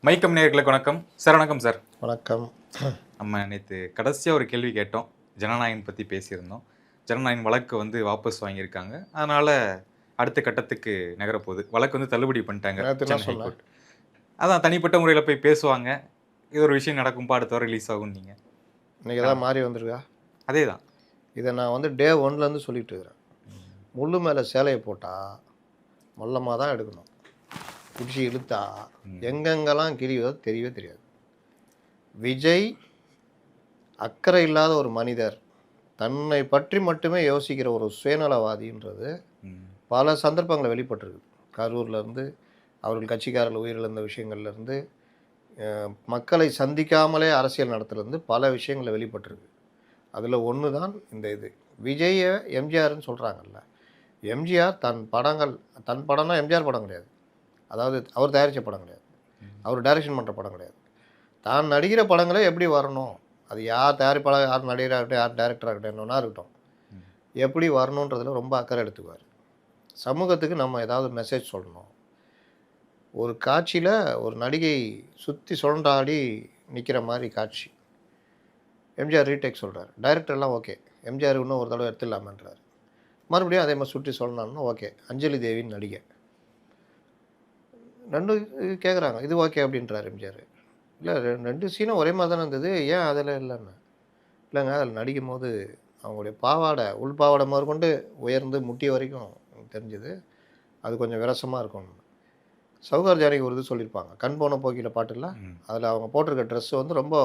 மைக்கம் நேயர்களுக்கு வணக்கம் சார். வணக்கம் சார். வணக்கம். நம்ம நேற்று கடைசியாக ஒரு கேள்வி கேட்டோம். ஜனநாயகம் பற்றி பேசியிருந்தோம். ஜனநாயகம் வழக்கு வாபஸ் வாங்கியிருக்காங்க. அதனால் அடுத்த கட்டத்துக்கு நகரப்போகுது. வழக்கு தள்ளுபடி பண்ணிட்டாங்க சென்னை ஹைகோர்ட். அதான் தனிப்பட்ட முறையில் போய் பேசுவாங்க. இது ஒரு விஷயம் நடக்கும்பா, அடுத்த வாரம் ரிலீஸ் ஆகும். நீங்கள் இன்றைக்கி எதாவது மாறி வந்திருக்கா? அதே தான். இதை நான் டே 1லேருந்து சொல்லிட்டு இருக்கிறேன். முள்ளு மேலே சேலையை போட்டால் மொல்லமாக தான் எடுக்கணும். பிடிச்சி இழுத்தா எங்கெங்கெல்லாம் கிழிவதோ தெரியவே தெரியாது. விஜய் அக்கறை இல்லாத ஒரு மனிதர், தன்னை பற்றி மட்டுமே யோசிக்கிற ஒரு சுயநலவாதின்றது பல சந்தர்ப்பங்களை வெளிப்பட்டிருக்கு. கரூர்லேருந்து அவர்கள் கட்சிக்காரர்கள் உயிரிழந்த விஷயங்கள்லேருந்து மக்களை சந்திக்காமலே அரசியல் நடத்துலேருந்து பல விஷயங்களை வெளிப்பட்டிருக்கு. அதில் ஒன்று தான் இந்த இது. விஜயை எம்ஜிஆர்னு சொல்கிறாங்கல்ல, எம்ஜிஆர் தன் படம்னா எம்ஜிஆர் படம் கிடையாது. அதாவது அவர் தயாரித்த படம் கிடையாது, அவர் டைரக்ஷன் பண்ணுற படம் கிடையாது. தான் நடிக்கிற படங்களே எப்படி வரணும், அது யார் தயாரிப்பாளர், யார் நடிகராகட்டும், யார் டைரக்டராகட்டும், என்னன்னா இருக்கட்டும், எப்படி வரணுன்றதில் ரொம்ப அக்கறை எடுத்துக்குவார். சமூகத்துக்கு நம்ம ஏதாவது மெசேஜ் சொல்லணும். ஒரு காட்சியில் ஒரு நடிகை சுற்றி சுழன்றாடி நிற்கிற மாதிரி காட்சி, எம்ஜிஆர் ரீடேக் சொல்கிறார். டைரக்டர்லாம் ஓகே, எம்ஜிஆர் இன்னும் ஒரு தடவை எடுத்துடலாமன்றார். மறுபடியும் அதே மாதிரி சுற்றி சொல்லணும்னா ஓகே. அஞ்சலி தேவின்னு நடிகை ரெண்டு கேட்குறாங்க, இது ஓகே அப்படின்றார் எம்ஜிஆர். இல்லை, ரெண்டு சீனும் ஒரே மாதிரி தானே இருந்தது, ஏன் அதில் இல்லைன்னு. இல்லைங்க, அதில் நடிக்கும் போது அவங்களுடைய பாவாடை, உள் பாவாடை முதற்கொண்டு உயர்ந்து முட்டிய வரைக்கும் தெரிஞ்சுது, அது கொஞ்சம் விரசமாக இருக்கும். சௌகார் ஜானகி ஒரு இது சொல்லியிருப்பாங்க, கண் போன போக்கியில் பாட்டுல, அதில் அவங்க போட்டிருக்க ட்ரெஸ்ஸு ரொம்ப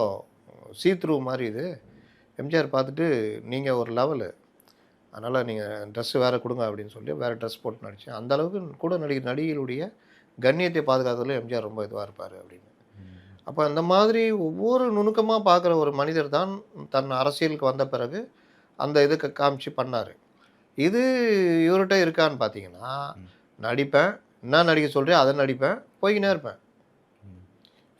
சீத்ரூ மாதிரி. இது எம்ஜிஆர் பார்த்துட்டு நீங்கள் ஒரு லெவலு, அதனால் நீங்கள் ட்ரெஸ்ஸு வேறு கொடுங்க அப்படின்னு சொல்லி வேறு ட்ரெஸ் போட்டு நடித்தேன். அந்தளவுக்கு கூட நடிகர் நடிகைகளுடைய கண்ணியத்தை பாதுகாக்கிறதுல எம்ஜிஆர் ரொம்ப இதுவாக இருப்பார் அப்படின்னு. அப்போ அந்த மாதிரி ஒவ்வொரு நுணுக்கமாக பார்க்குற ஒரு மனிதர் தான் தன் அரசியலுக்கு வந்த பிறகு அந்த இதுக்கு காமிச்சு பண்ணார். இது இவர்கிட்ட இருக்கான்னு பார்த்தீங்கன்னா, நடிப்பேன், என்ன நடிக்க சொல்கிறேன் அதை நடிப்பேன், போய்கினே இருப்பேன்.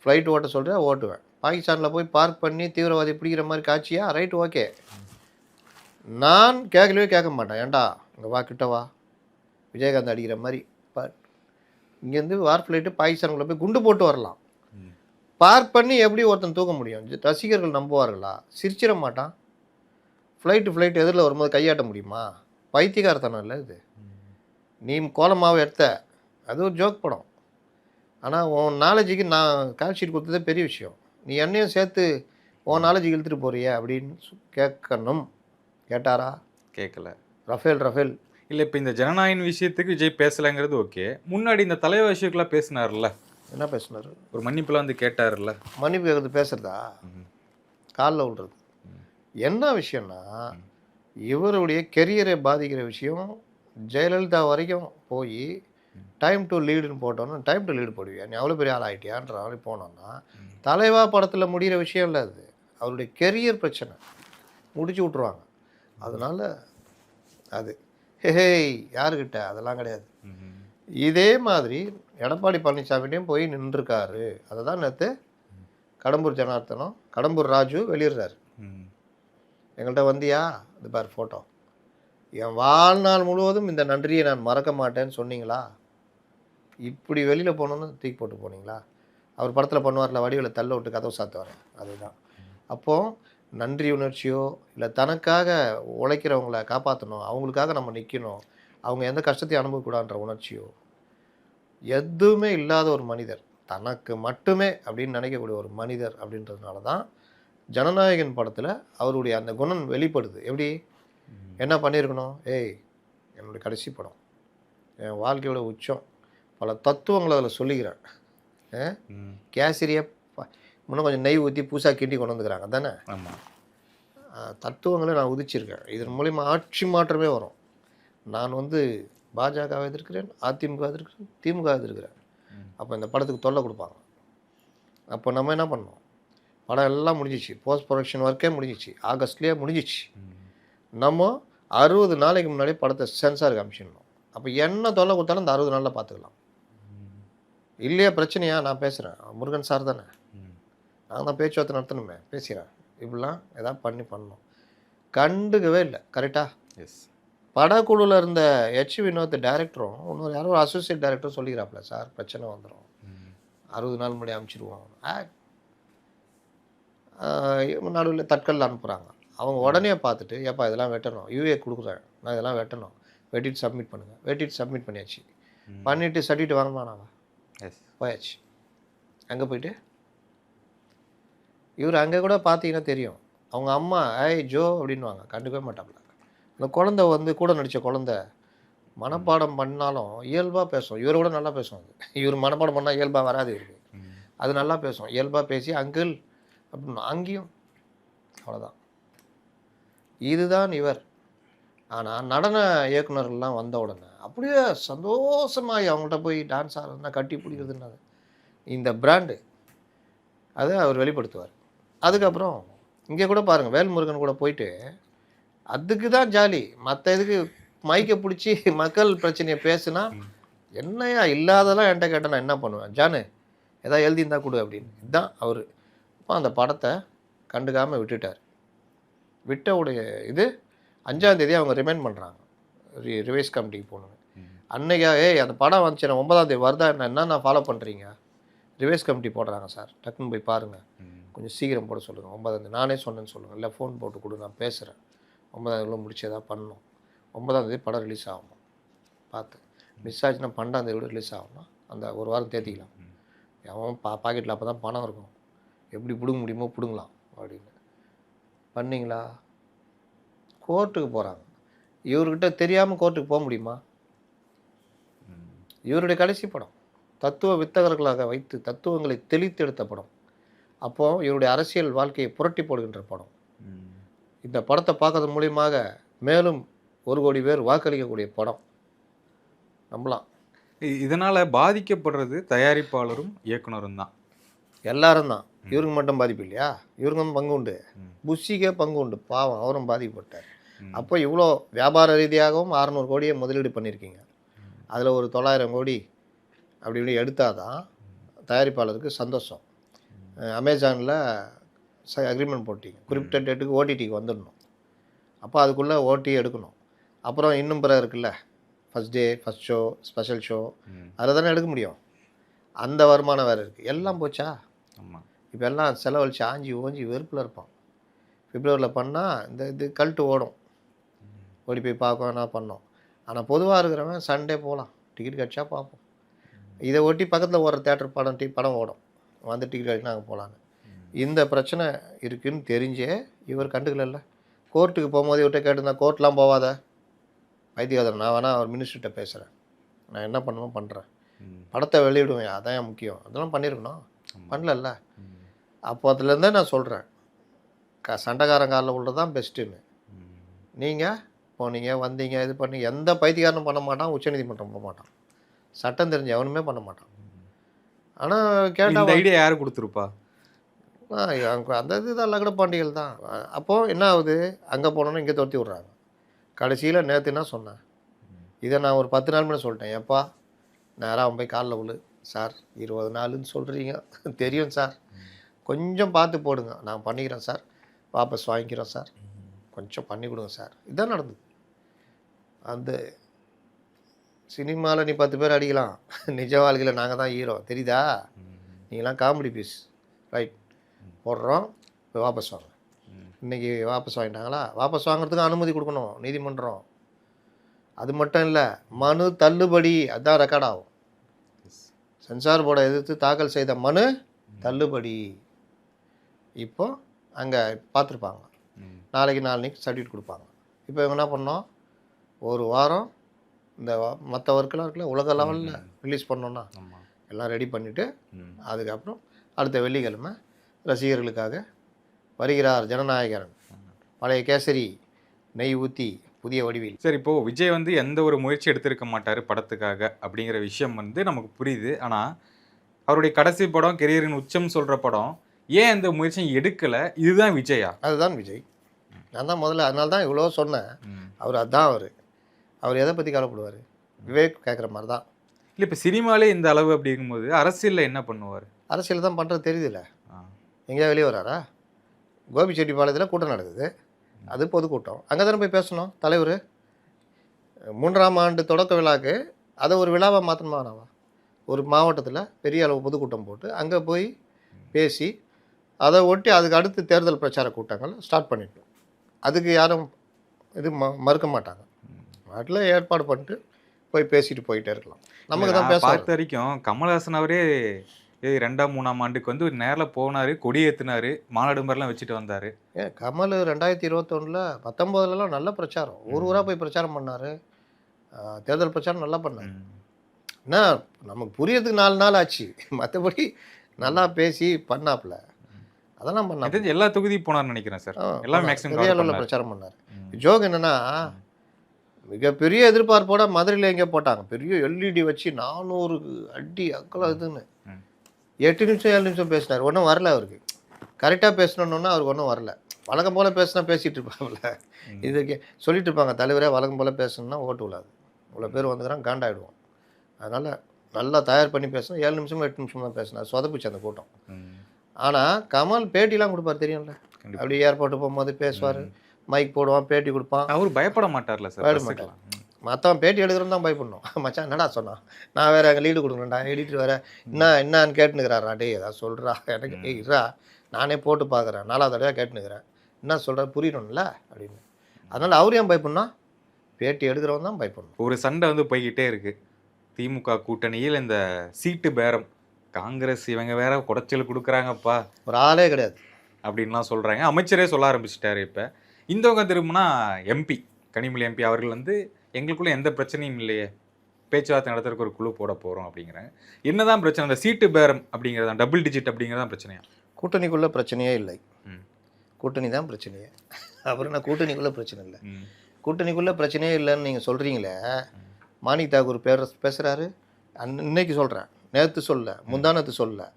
ஃப்ளைட் ஓட்ட சொல்கிறேன், ஓட்டுவேன். பாகிஸ்தானில் போய் பார்க் பண்ணி தீவிரவாதி பிடிக்கிற மாதிரி காட்சியா, ரைட் ஓகே. நான் கேட்கவே கேட்க மாட்டேன், ஏண்டா இங்கே வா, கிட்ட வா, விஜயகாந்த் அடிக்கிற மாதிரி இங்கேருந்து வார் ஃப்ளைட்டு பாகிஸ்தானுக்குள்ளே போய் குண்டு போட்டு வரலாம். பார்க் பண்ணி எப்படி ஒருத்தன் தூக்க முடியும்? ரசிகர்கள் நம்புவார்களா? சிரிச்சிட மாட்டான். ஃப்ளைட்டு எதிரில் வரும்போது கையாட்ட முடியுமா? பைத்தியகாரத்தனம் இல்லை இது. நீ கோலமாவை எடுத்த, அது ஒரு ஜோக் படம். ஆனால் உன் நாலேஜுக்கு நான் கால் ஷீட் கொடுத்ததே பெரிய விஷயம். நீ என்னையும் சேர்த்து உன் நாலேஜுக்கு இழுத்துட்டு போறிய அப்படின்னு கேட்கணும். கேட்டாரா? கேட்கல. ரஃபேல் இல்லை, இப்போ இந்த ஜனநாயக விஷயத்துக்கு விஜய் பேசலைங்கிறது ஓகே. முன்னாடி இந்த தலைவர் விஷயத்துக்குலாம் பேசினார்ல, என்ன பேசினார்? ஒரு மன்னிப்புலாம் கேட்டார்ல. மன்னிப்பு கேட்குறது பேசுகிறதா? காலில் விடுறது. என்ன விஷயம்னா, இவருடைய கெரியரை பாதிக்கிற விஷயம். ஜெயலலிதா வரைக்கும் போய் டைம் டு லீடுன்னு போட்டோன்னா, டைம் டு லீடு போடுவியா, நீ அவ்வளோ பெரிய ஆள் ஆகிட்டியான்ற மாதிரி போனோன்னா, தலைவா படத்தில் முடிகிற விஷயம் இல்லை அது. அவருடைய கெரியர் பிரச்சனை முடிச்சு விட்ருவாங்க. அதனால் அது ஹேய் யாருக்கிட்ட அதெல்லாம் கிடையாது. இதே மாதிரி எடப்பாடி பழனிசாமிகிட்டையும் போய் நின்றுருக்காரு. அதை தான் நேற்று கடம்பூர் ஜனார்த்தனம், கடம்பூர் ராஜு வெளியிடுறாரு. எங்கள்கிட்ட வந்தியா, இது பார் ஃபோட்டோ, என் வாழ்நாள் முழுவதும் இந்த நன்றியை நான் மறக்க மாட்டேன்னு சொன்னீங்களா? இப்படி வெளியில் போகணுன்னு தூக்கி போட்டு போனீங்களா? அவர் படத்தில் பண்ணுவார்ல, வடிவில் தள்ள விட்டு கதவு சாத்த வரேன், அதுதான். அப்போது நன்றி உணர்ச்சியோ இல்லை தனக்காக உழைக்கிறவங்கள காப்பாற்றணும், அவங்களுக்காக நம்ம நிற்கணும், அவங்க எந்த கஷ்டத்தையும் அனுபவக்கூடாதுன்ற உணர்ச்சியோ எதுவுமே இல்லாத ஒரு மனிதர், தனக்கு மட்டுமே அப்படின்னு நினைக்கக்கூடிய ஒரு மனிதர் அப்படின்றதுனால தான் ஜனநாயகன் படத்தில் அவருடைய அந்த குணம் வெளிப்படுது. எப்படி என்ன பண்ணியிருக்கணும்? என்னுடைய கடைசி படம், என் வாழ்க்கையோட உச்சம், பல தத்துவங்களை அதில் சொல்லிக்கிறேன். கேசரியை இன்னும் கொஞ்சம் நெய் ஊற்றி பூசா கிண்டி கொண்டு வந்துக்கிறாங்க தானே. ஆமாம், தத்துவங்களை நான் உதிச்சிருக்கேன். இதன் மூலிமா ஆட்சி மாற்றமே வரும். நான் பாஜகவை எதிர்க்கிறேன், அதிமுக எதிர்க்கிறேன், திமுக எதிர்க்கிறேன். அப்போ இந்த படத்துக்கு தொல்லை கொடுப்பாங்க. அப்போ நம்ம என்ன பண்ணோம்? படம் எல்லாம் முடிஞ்சிச்சு, போஸ்ட் ப்ரொடக்ஷன் ஒர்க்கே முடிஞ்சிச்சு, ஆகஸ்ட்லேயே முடிஞ்சிச்சு. நம்ம 60 நாளைக்கு முன்னாடியே படத்தை சென்சாருக்கு அனுப்பிச்சிடணும். அப்போ என்ன தொல்லை கொடுத்தாலும் இந்த 60 நாளில் பார்த்துக்கலாம். இல்லையா பிரச்சனையா? நான் பேசுகிறேன், முருகன் சார் தானே, நான் தான் பேச்சுவார்த்தை நடத்தணுமே, பேசுகிறேன், இப்படிலாம் ஏதாவது பண்ணணும். கண்டுக்கவே இல்லை. கரெக்டாக? எஸ். படக்குழுவில் இருந்த வினோத் டைரக்டரும் இன்னொரு யாரோ ஒரு அசோசியேட் டைரக்டரும் சொல்லிக்கிறாப்புல, சார் பிரச்சனை வந்துடும், 60 நாள் முன்னாடி அனுப்பிச்சிடுவோம். நடுவில் தட்கல்ல அனுப்புகிறாங்க. அவங்க உடனே பார்த்துட்டு ஏப்பா இதெல்லாம் வெட்டணும், யூஏ கொடுக்குறேன், நான் இதெல்லாம் வெட்டணும், வெட்டிட்டு சப்மிட் பண்ணுங்கள். வெட்டிட்டு சப்மிட் பண்ணியாச்சு. பண்ணிவிட்டு சர்டிஃபிகேட் வாங்கமானாவா போயாச்சு. அங்கே போயிட்டு இவர் அங்கே கூட பார்த்தீங்கன்னா தெரியும், அவங்க அம்மா ஏய் ஜோ அப்படின்வாங்க, கண்டுக்கவே மாட்டாங்களா. அந்த குழந்தை வந்து கூட நடித்த குழந்தை மனப்பாடம் பண்ணாலும் இயல்பாக பேசும். இவரை விட நல்லா பேசும். அது இவர் மனப்பாடம் பண்ணால் இயல்பாக வராது இவருக்கு. அது நல்லா பேசும். இயல்பாக பேசி அங்கிள் அப்படின்னு அங்கேயும் அவ்வளோதான். இதுதான் இவர். ஆனால் நடன இயக்குனர்கள்லாம் வந்த உடனே அப்படியே சந்தோஷமாகி அவங்கள்ட்ட போய் டான்ஸ் ஆடுறதுனா கட்டி பிடிக்கிறதுனா இந்த பிராண்டு அதை அவர் வெளிப்படுத்துவார். அதுக்கப்புறம் இங்கே கூட பாருங்கள், வேல்முருகன் கூட போயிட்டு அதுக்கு தான் ஜாலி. மற்ற இதுக்கு மைக்கை பிடிச்சி மக்கள் பிரச்சனையை பேசுனா என்னையா இல்லாதெல்லாம் என்கிட்ட கேட்டால் நான் என்ன பண்ணுவேன், ஜானு எதாவது எழுதியிருந்தா கொடு அப்படின்னு. இதுதான் அவர். அப்போ அந்த படத்தை கண்டுக்காமல் விட்டுட்டார். விட்டவுடைய இது 5ஆம் தேதி அவங்க ரிமைண்ட் பண்ணுறாங்க, ரிவைஸ் கமிட்டிக்கு போகணுன்னு. அன்னைக்கா அந்த படம் வந்துச்சு, நான் 9ஆம் தேதி வருதா என்ன ஃபாலோ பண்ணுறீங்க, ரிவைஸ் கமிட்டி போடுறாங்க சார், டக்குன்னு போய் பாருங்கள், கொஞ்சம் சீக்கிரம் போட சொல்லுங்கள். 9ஆம் தேதி நானே சொன்னேன்னு சொல்லுங்கள், இல்லை ஃபோன் போட்டு கொடு, நான் பேசுகிறேன், 9ஆம் தேதிக்குள்ளே முடிச்சு எதாவது பண்ணணும். 9ஆம் தேதி படம் ரிலீஸ் ஆகணும். பார்த்து மிஸ் ஆச்சுன்னா 12ஆம் தேதி ரிலீஸ் ஆகணும். அந்த ஒரு வாரம் தேத்திக்கலாம். அவன் பாக்கெட்டில் அப்போ தான் பணம் இருக்கும், எப்படி பிடுங்க முடியுமோ பிடுங்கலாம் அப்படின்னு. பண்ணிங்களா? கோர்ட்டுக்கு போகிறாங்க. இவர்கிட்ட தெரியாமல் கோர்ட்டுக்கு போக முடியுமா? இவருடைய கடைசி படம் தத்துவ வித்தகர்களாக வைத்து தத்துவங்களை தெளித்தெடுத்த படம். அப்போது இவருடைய அரசியல் வாழ்க்கையை புரட்டி போடுகின்ற படம். இந்த படத்தை பார்க்கறது மூலியமாக மேலும் 1 கோடி பேர் வாக்களிக்கக்கூடிய படம். நம்பலாம். இதனால் பாதிக்கப்படுறது தயாரிப்பாளரும் இயக்குனரும் தான். எல்லாரும் தான். இவருக்கு மட்டும் பாதிப்பு இல்லையா? இவருக்கும் பங்கு உண்டு, புஷிக்கே பங்கு உண்டு. பாவம், அவரும் பாதிக்கப்பட்டார். அப்போ இவ்வளோ வியாபார ரீதியாகவும் 600 கோடியை முதலீடு பண்ணியிருக்கீங்க. அதில் ஒரு 900 கோடி அப்படி இப்படி எடுத்தால் தான் தயாரிப்பாளருக்கு சந்தோஷம். அமேசானில் அக்ரிமெண்ட் போட்டிங்க, குறிப்பிட்ட டேட்டுக்கு ஓடிடிக்கு வந்துடணும். அப்போ அதுக்குள்ளே ஓடி எடுக்கணும். அப்புறம் இன்னும் பிற இருக்குல்ல, first day, first show, special show, அதில் தானே எடுக்க முடியும். அந்த வருமானம் வேறு இருக்குது. எல்லாம் போச்சா? இப்போ எல்லாம் செலவழிச்சு ஆஞ்சி ஓஞ்சி வெறுப்பில் இருப்பான். பிப்ரவரியில் பண்ணால் இந்த இது கல்ட்டு ஓடும், ஓடி போய் பார்க்க வேணா பண்ணோம். ஆனால் பொதுவாக இருக்கிறவன் சண்டே போகலாம், டிக்கெட் கிடச்சா பார்ப்போம். இதை ஒட்டி பக்கத்தில் ஓடுற தேட்டர் படம் ஓடும், வந்து டிக்கெட் கிடச்சி நாங்கள் போகலான்னு. இந்த பிரச்சனை இருக்குதுன்னு தெரிஞ்சே இவர் கண்டுக்கல. கோர்ட்டுக்கு போகும்போது இவர்கிட்ட கேட்டிருந்தா, கோர்ட்லாம் போகாத வைத்தியகாதர், நான் வேணா அவர் மினிஸ்டர்கிட்ட பேசுகிறேன், நான் என்ன பண்ணுமோ பண்ணுறேன், படத்தை வெளியிடுவேன், அதான் முக்கியம், அதெல்லாம் பண்ணியிருக்கணும், பண்ணலல்ல. அப்போ அதுலேருந்தே நான் சொல்கிறேன், சண்டைக்காரன் காலில் உள்ளது தான் பெஸ்ட்டுன்னு. நீங்கள் போனீங்க வந்தீங்க இது பண்ணி எந்த பைத்தியக்காரனும் பண்ண மாட்டான், உச்சநீதிமன்றம் போக மாட்டான், சட்டம் தெரிஞ்ச எவனுமே பண்ண மாட்டான். ஆனால் கேட்டால் ஐடியா யார் கொடுத்துருப்பா? அந்த இதுதான் லகட பாண்டிகள் தான். அப்போது என்ன ஆகுது, அங்கே போனோன்னு இங்கே துரத்தி விட்றாங்க. கடைசியில் நேற்று என்ன சொன்னேன், இதை நான் ஒரு 10 நாள் முன்னாடி சொல்லிட்டேன். எப்பா நேராக அவன் போய் காலில் விழு, சார் 20 நாளுன்னு சொல்கிறீங்க தெரியும் சார், கொஞ்சம் பார்த்து போடுங்க, நான் பண்ணிக்கிறேன் சார், வாபஸ் வாங்கிக்கிறோம் சார், கொஞ்சம் பண்ணி கொடுங்க சார். இதுதான் நடந்தது. அந்த சினிமாவில் நீ 10 பேர் அடிக்கலாம், நிஜ வாழ்க்கையில் நாங்கள் தான் ஹீரோ, தெரியுதா? நீங்களாம் காமெடி பீஸ், ரைட், போடுறோம், இப்போ வாபஸ் வாங்க. இன்றைக்கி வாபஸ் வாங்கிட்டாங்களா? வாபஸ் வாங்குறதுக்கு அனுமதி கொடுக்கணும் நீதிமன்றம். அது மட்டும் இல்லை, மனு தள்ளுபடி, அதுதான் ரெக்கார்ட் ஆகும். சென்சார் போர்டை எதிர்த்து தாக்கல் செய்த மனு தள்ளுபடி. இப்போ அங்கே பார்த்துருப்பாங்க, நாளைக்கு சர்டிஃபிகேட் கொடுப்பாங்க. இப்போ இவங்க என்ன பண்ணோம், ஒரு வாரம் இந்த மற்ற ஒர்க்கெலாம் இருக்குல்ல, உலக லெவலில் ரிலீஸ் பண்ணோன்னா எல்லாம் ரெடி பண்ணிவிட்டு அதுக்கப்புறம் அடுத்த வெள்ளிக்கிழமை ரசிகர்களுக்காக வருகிறார் ஜனநாயகன், பழைய கேசரி நெய் ஊற்றி புதிய வடிவில். சரி, இப்போது விஜய் வந்து எந்த ஒரு முயற்சி எடுத்திருக்க மாட்டார் படத்துக்காக அப்படிங்கிற விஷயம் வந்து நமக்கு புரியுது. ஆனால் அவருடைய கடைசி படம், கெரியரின் உச்சம் சொல்கிற படம், ஏன் எந்த முயற்சியும் எடுக்கலை? இதுதான் விஜயா? அதுதான் விஜய். நான் தான் முதல்ல அதனால தான் இவ்வளோ சொன்னேன். அவர் அதுதான் அவர் எதை பற்றி கவலைப்படுவார்? விவேக் கேட்குற மாதிரி தான். இல்லை, இப்போ சினிமாலே இந்த அளவு அப்படிங்கும்போது அரசியலில் என்ன பண்ணுவார்? அரசியல் தான் பண்ணுறது தெரியுதுல்ல. எங்கேயா வெளியே வராரா? கோபிச்செட்டிப்பாளையத்தில் கூட்டம் நடக்குது, அது பொதுக்கூட்டம், அங்கே தானே போய் பேசணும். தலைவர் 3ஆம் ஆண்டு தொடக்க விழாக்கு அதை ஒரு விழாவாக மாற்றணுமானாவா? ஒரு மாவட்டத்தில் பெரிய அளவு பொதுக்கூட்டம் போட்டு அங்கே போய் பேசி அதை ஒட்டி அதுக்கு அடுத்து தேர்தல் பிரச்சார கூட்டங்கள் ஸ்டார்ட் பண்ணிட்டோம். அதுக்கு யாரும் இது மறுக்க மாட்டாங்க. நாட்டில் ஏற்பாடு பண்ணிட்டு போய் பேசிட்டு போயிட்டே இருக்கலாம். நமக்கு தான் பேச பார்த்த வரைக்கும் கமல்ஹாசன் அவரே 2ஆம் 3ஆம் ஆண்டுக்கு வந்து நேரில் போனார், கொடி ஏற்றினார், மாநாடு மாதிரிலாம் வச்சுட்டு வந்தார். கமல் 2021 19லலாம் நல்ல பிரச்சாரம், ஊராக போய் பிரச்சாரம் பண்ணார். தேர்தல் பிரச்சாரம் நல்லா பண்ணார். என்ன நமக்கு புரியறதுக்கு 4 நாள் ஆச்சு, மற்றபடி நல்லா பேசி பண்ணாப்புல. அதெல்லாம் பண்ணாப்புல எல்லா தொகுதியும் போனார்னு நினைக்கிறேன் சார். எல்லாம் மேக்ஸிமம் பெரிய அளவில் பிரச்சாரம் பண்ணார். ஜோக் என்னன்னா, மிகப்பெரிய எதிர்பார்ப்போட மதுரையில் எங்கே போட்டாங்க, பெரிய எல்இடி வச்சு 400 அடி அக்கலம் இதுன்னு 8 நிமிஷம் 7 நிமிஷம் பேசினார். ஒன்றும் வரல அவருக்கு. கரெக்டாக பேசணுன்னா அவருக்கு ஒன்றும் வரல. வழக்கம் போல் பேசினா பேசிகிட்டு இருப்பாங்கல்ல, இதுக்கு சொல்லிட்டு இருப்பாங்க, தலைவரே வழக்கம் போல் பேசணுன்னா ஓட்டு விழாது, இவ்வளோ பேர் வந்துக்கிறான் காண்டாயிடுவோம். அதனால் நல்லா தயார் பண்ணி பேசணும். 7 நிமிஷமோ 8 நிமிஷம் தான் பேசினார், சொதப்பிச்சு அந்த கூட்டம். ஆனால் கமல் பேட்டிலாம் கொடுப்பார் தெரியும்ல, அப்படி ஏர்போர்ட்டு போகும்போது பேசுவார், மைக் போடுவான், பேட்டி கொடுப்பான். அவர் பயப்பட மாட்டார்ல சார்? பயப்பட மாட்டார். மற்றவன் பேட்டி எடுக்கிறோம் தான் பயப்படணும். மச்சான் என்னடா சொன்னான், நான் வேறு அங்கே லீடு கொடுக்கணும்டா, எடிட்டர் வேறு என்னான்னு கேட்டுனுக்கிறாரா, டே ஏதாவது சொல்கிறா எனக்கு இருறா, நானே போட்டு பார்க்குறேன், 4வது தடவையாக கேட்டுனுக்கிறேன், என்ன சொல்கிற புரியணும்ல அப்படின்னு. அதனால் அவர் ஏன் பயப்படணும், பேட்டி எடுக்கிறவன் தான் பயப்படணும். ஒரு சண்டை வந்து போய்கிட்டே இருக்குது திமுக கூட்டணியில். இந்த சீட்டு பேரம், காங்கிரஸ் இவங்க வேற குடைச்சல் கொடுக்குறாங்கப்பா, ஒரு ஆளே கிடையாது அப்படின்லாம் சொல்கிறாங்க. அமைச்சரே சொல்ல ஆரம்பிச்சிட்டாரு. இப்போ இந்தவங்க திரும்பினா எம்பி கனிமொழி எம்பி அவர்கள் வந்து எங்களுக்குள்ள எந்த பிரச்சனையும் இல்லையே, பேச்சுவார்த்தை நடத்துறதுக்கு ஒரு குழு போட போகிறோம் அப்படிங்கிறாங்க. என்னதான் பிரச்சனை, அந்த சீட்டு பேரம் அப்படிங்கிறதான், டபுள் டிஜிட் அப்படிங்கிறதான் பிரச்சனையா? கூட்டணிக்குள்ளே பிரச்சனையே இல்லை, கூட்டணி தான் பிரச்சனையே. அப்புறம் என்ன கூட்டணிக்குள்ளே பிரச்சனை இல்லை, கூட்டணிக்குள்ளே பிரச்சனையே இல்லைன்னு நீங்கள் சொல்கிறீங்களே. மாணிக் தாக்கூர் பேசுகிறாரு, இன்னைக்கு சொல்கிறேன், நேற்று சொல்ல, முந்தானத்து சொல்ல,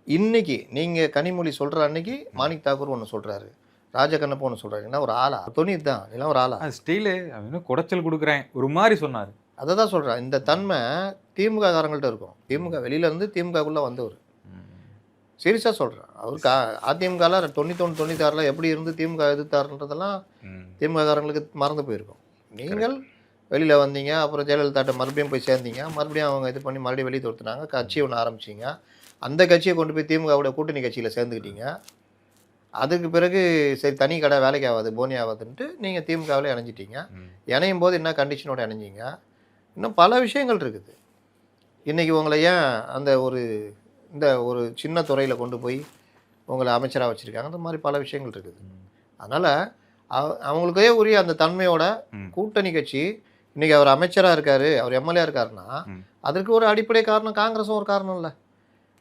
இன்னைக்கு நீங்கள் கனிமொழி சொல்கிற அன்னைக்கு மாணிக் தாக்கூர் ஒன்று சொல்கிறாரு, ராஜகண்ணப்ப ஒன்று சொல்கிறாரு. என்ன ஒரு ஆளா, துணி தான் இதெல்லாம் ஒரு ஆளா, ஸ்டைலு அவனு குடைச்சல் கொடுக்குறேன் ஒரு மாதிரி சொன்னார். அதை தான் சொல்கிறேன். இந்த தன்மை திமுக காரங்கள்ட்ட இருக்கும். திமுக வெளியிலேருந்து திமுகக்குள்ளே வந்தவர், சீரியஸாக சொல்கிறேன். அவருக்கு அதிமுகவில் 91 96 எப்படி இருந்து திமுக எதிர்த்தாருன்றதெல்லாம் திமுக காரங்களுக்கு மறந்து போயிருக்கும். நீங்கள் வெளியில் வந்தீங்க, அப்புறம் ஜெயலலிதாட்ட மறுபடியும் போய் சேர்ந்தீங்க, மறுபடியும் அவங்க இது பண்ணி மறுபடியும் வெளியே தொடுத்துனாங்க, கட்சி ஒன்று ஆரம்பிச்சிங்க, அந்த கட்சியை கொண்டு போய் திமுகவோட கூட்டணி கட்சியில் சேர்ந்துக்கிட்டீங்க. அதுக்கு பிறகு சரி தனி கடை வேலைக்கு ஆகாது, போனி ஆகாதுன்ட்டு நீங்கள் திமுகவில் இணைஞ்சிட்டீங்க. இணையும் போது என்ன கண்டிஷனோடு இணைஞ்சிங்க, இன்னும் பல விஷயங்கள் இருக்குது. இன்றைக்கி உங்களை ஏன் அந்த ஒரு சின்ன துறையில் கொண்டு போய் உங்களை அமைச்சராக வச்சுருக்காங்க, அந்த மாதிரி பல விஷயங்கள் இருக்குது. அதனால் அவங்களுக்கே உரிய அந்த தன்மையோட கூட்டணி கட்சி இன்றைக்கி அவர் அமைச்சராக இருக்கார், அவர் எம்எல்ஏ இருக்காருன்னா அதற்கு ஒரு அடிப்படை காரணம் காங்கிரஸும் ஒரு காரணம் இல்லை.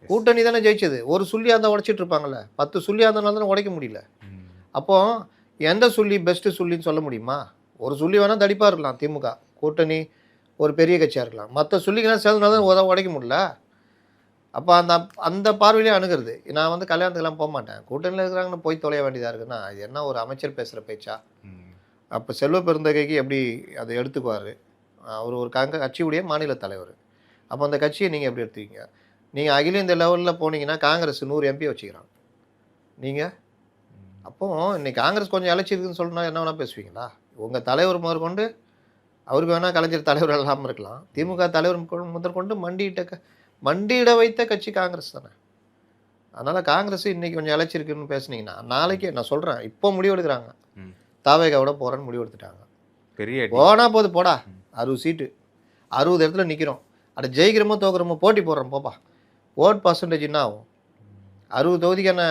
கூட்டணி தானே ஜெயிச்சது. ஒரு சுள்ளியாக இருந்தால் உடைச்சிட்டு இருப்பாங்கள்ல, 10 சுள்ளியாக இருந்தனால தானே உடைக்க முடியல. அப்போது எந்த சுள்ளி பெஸ்ட்டு சுள்ளின்னு சொல்ல முடியுமா? ஒரு சுள்ளி வேணால் தடிப்பாக இருக்கலாம், திமுக கூட்டணி ஒரு பெரிய கட்சியாக இருக்கலாம், மற்ற சொல்லிக்கலாம் சேர்ந்தனால தான் உடைக்க முடியல. அப்போ அந்த பார்வையிலே அணுகிறது. நான் வந்து கல்யாணத்துக்கெல்லாம் போக மாட்டேன், கூட்டணியில் இருக்கிறாங்கன்னு போய் தொலைய வேண்டியதாக இருக்குன்னா அது என்ன ஒரு அமைச்சர் பேசுகிற பேச்சா? அப்போ செல்வ பெருந்தகைக்கு எப்படி அதை எடுத்துக்குவார்? அவர் ஒரு கட்சியுடைய மாநில தலைவர். அப்போ அந்த கட்சியை நீங்கள் எப்படி எடுத்துக்கீங்க? நீங்கள் அகில இந்த லெவலில் போனீங்கன்னா காங்கிரஸ் 100 எம்பி வச்சுக்கிறாங்க. நீங்கள் அப்போது இன்னைக்கு காங்கிரஸ் கொஞ்சம் இழைச்சிருக்குன்னு சொல்லினா என்ன வேணால் பேசுவீங்களா? உங்கள் தலைவர் முதற்கொண்டு, அவருக்கு வேணால் கலைஞர் தலைவர் இல்லாமல் இருக்கலாம், திமுக தலைவர் முதற்கொண்டு மண்டியிட வைத்த கட்சி காங்கிரஸ் தானே. அதனால் காங்கிரஸ் இன்றைக்கி கொஞ்சம் இழைச்சிருக்குன்னு பேசுனீங்கன்னா நாளைக்கு நான் சொல்கிறேன், இப்போ முடிவெடுக்கிறாங்க, தாவேகாவோட போகிறேன்னு முடிவெடுத்துட்டாங்க. பெரிய போனால் போது போடா, 60 சீட்டு 60 இடத்துல நிற்கிறோம், அட ஜெயிக்கிறோமோ தோக்குறோமோ போட்டி போடுறோம் போப்பா, ஓட் பர்சன்டேஜ் என்ன ஆகும்? 60 தொகுதிக்கான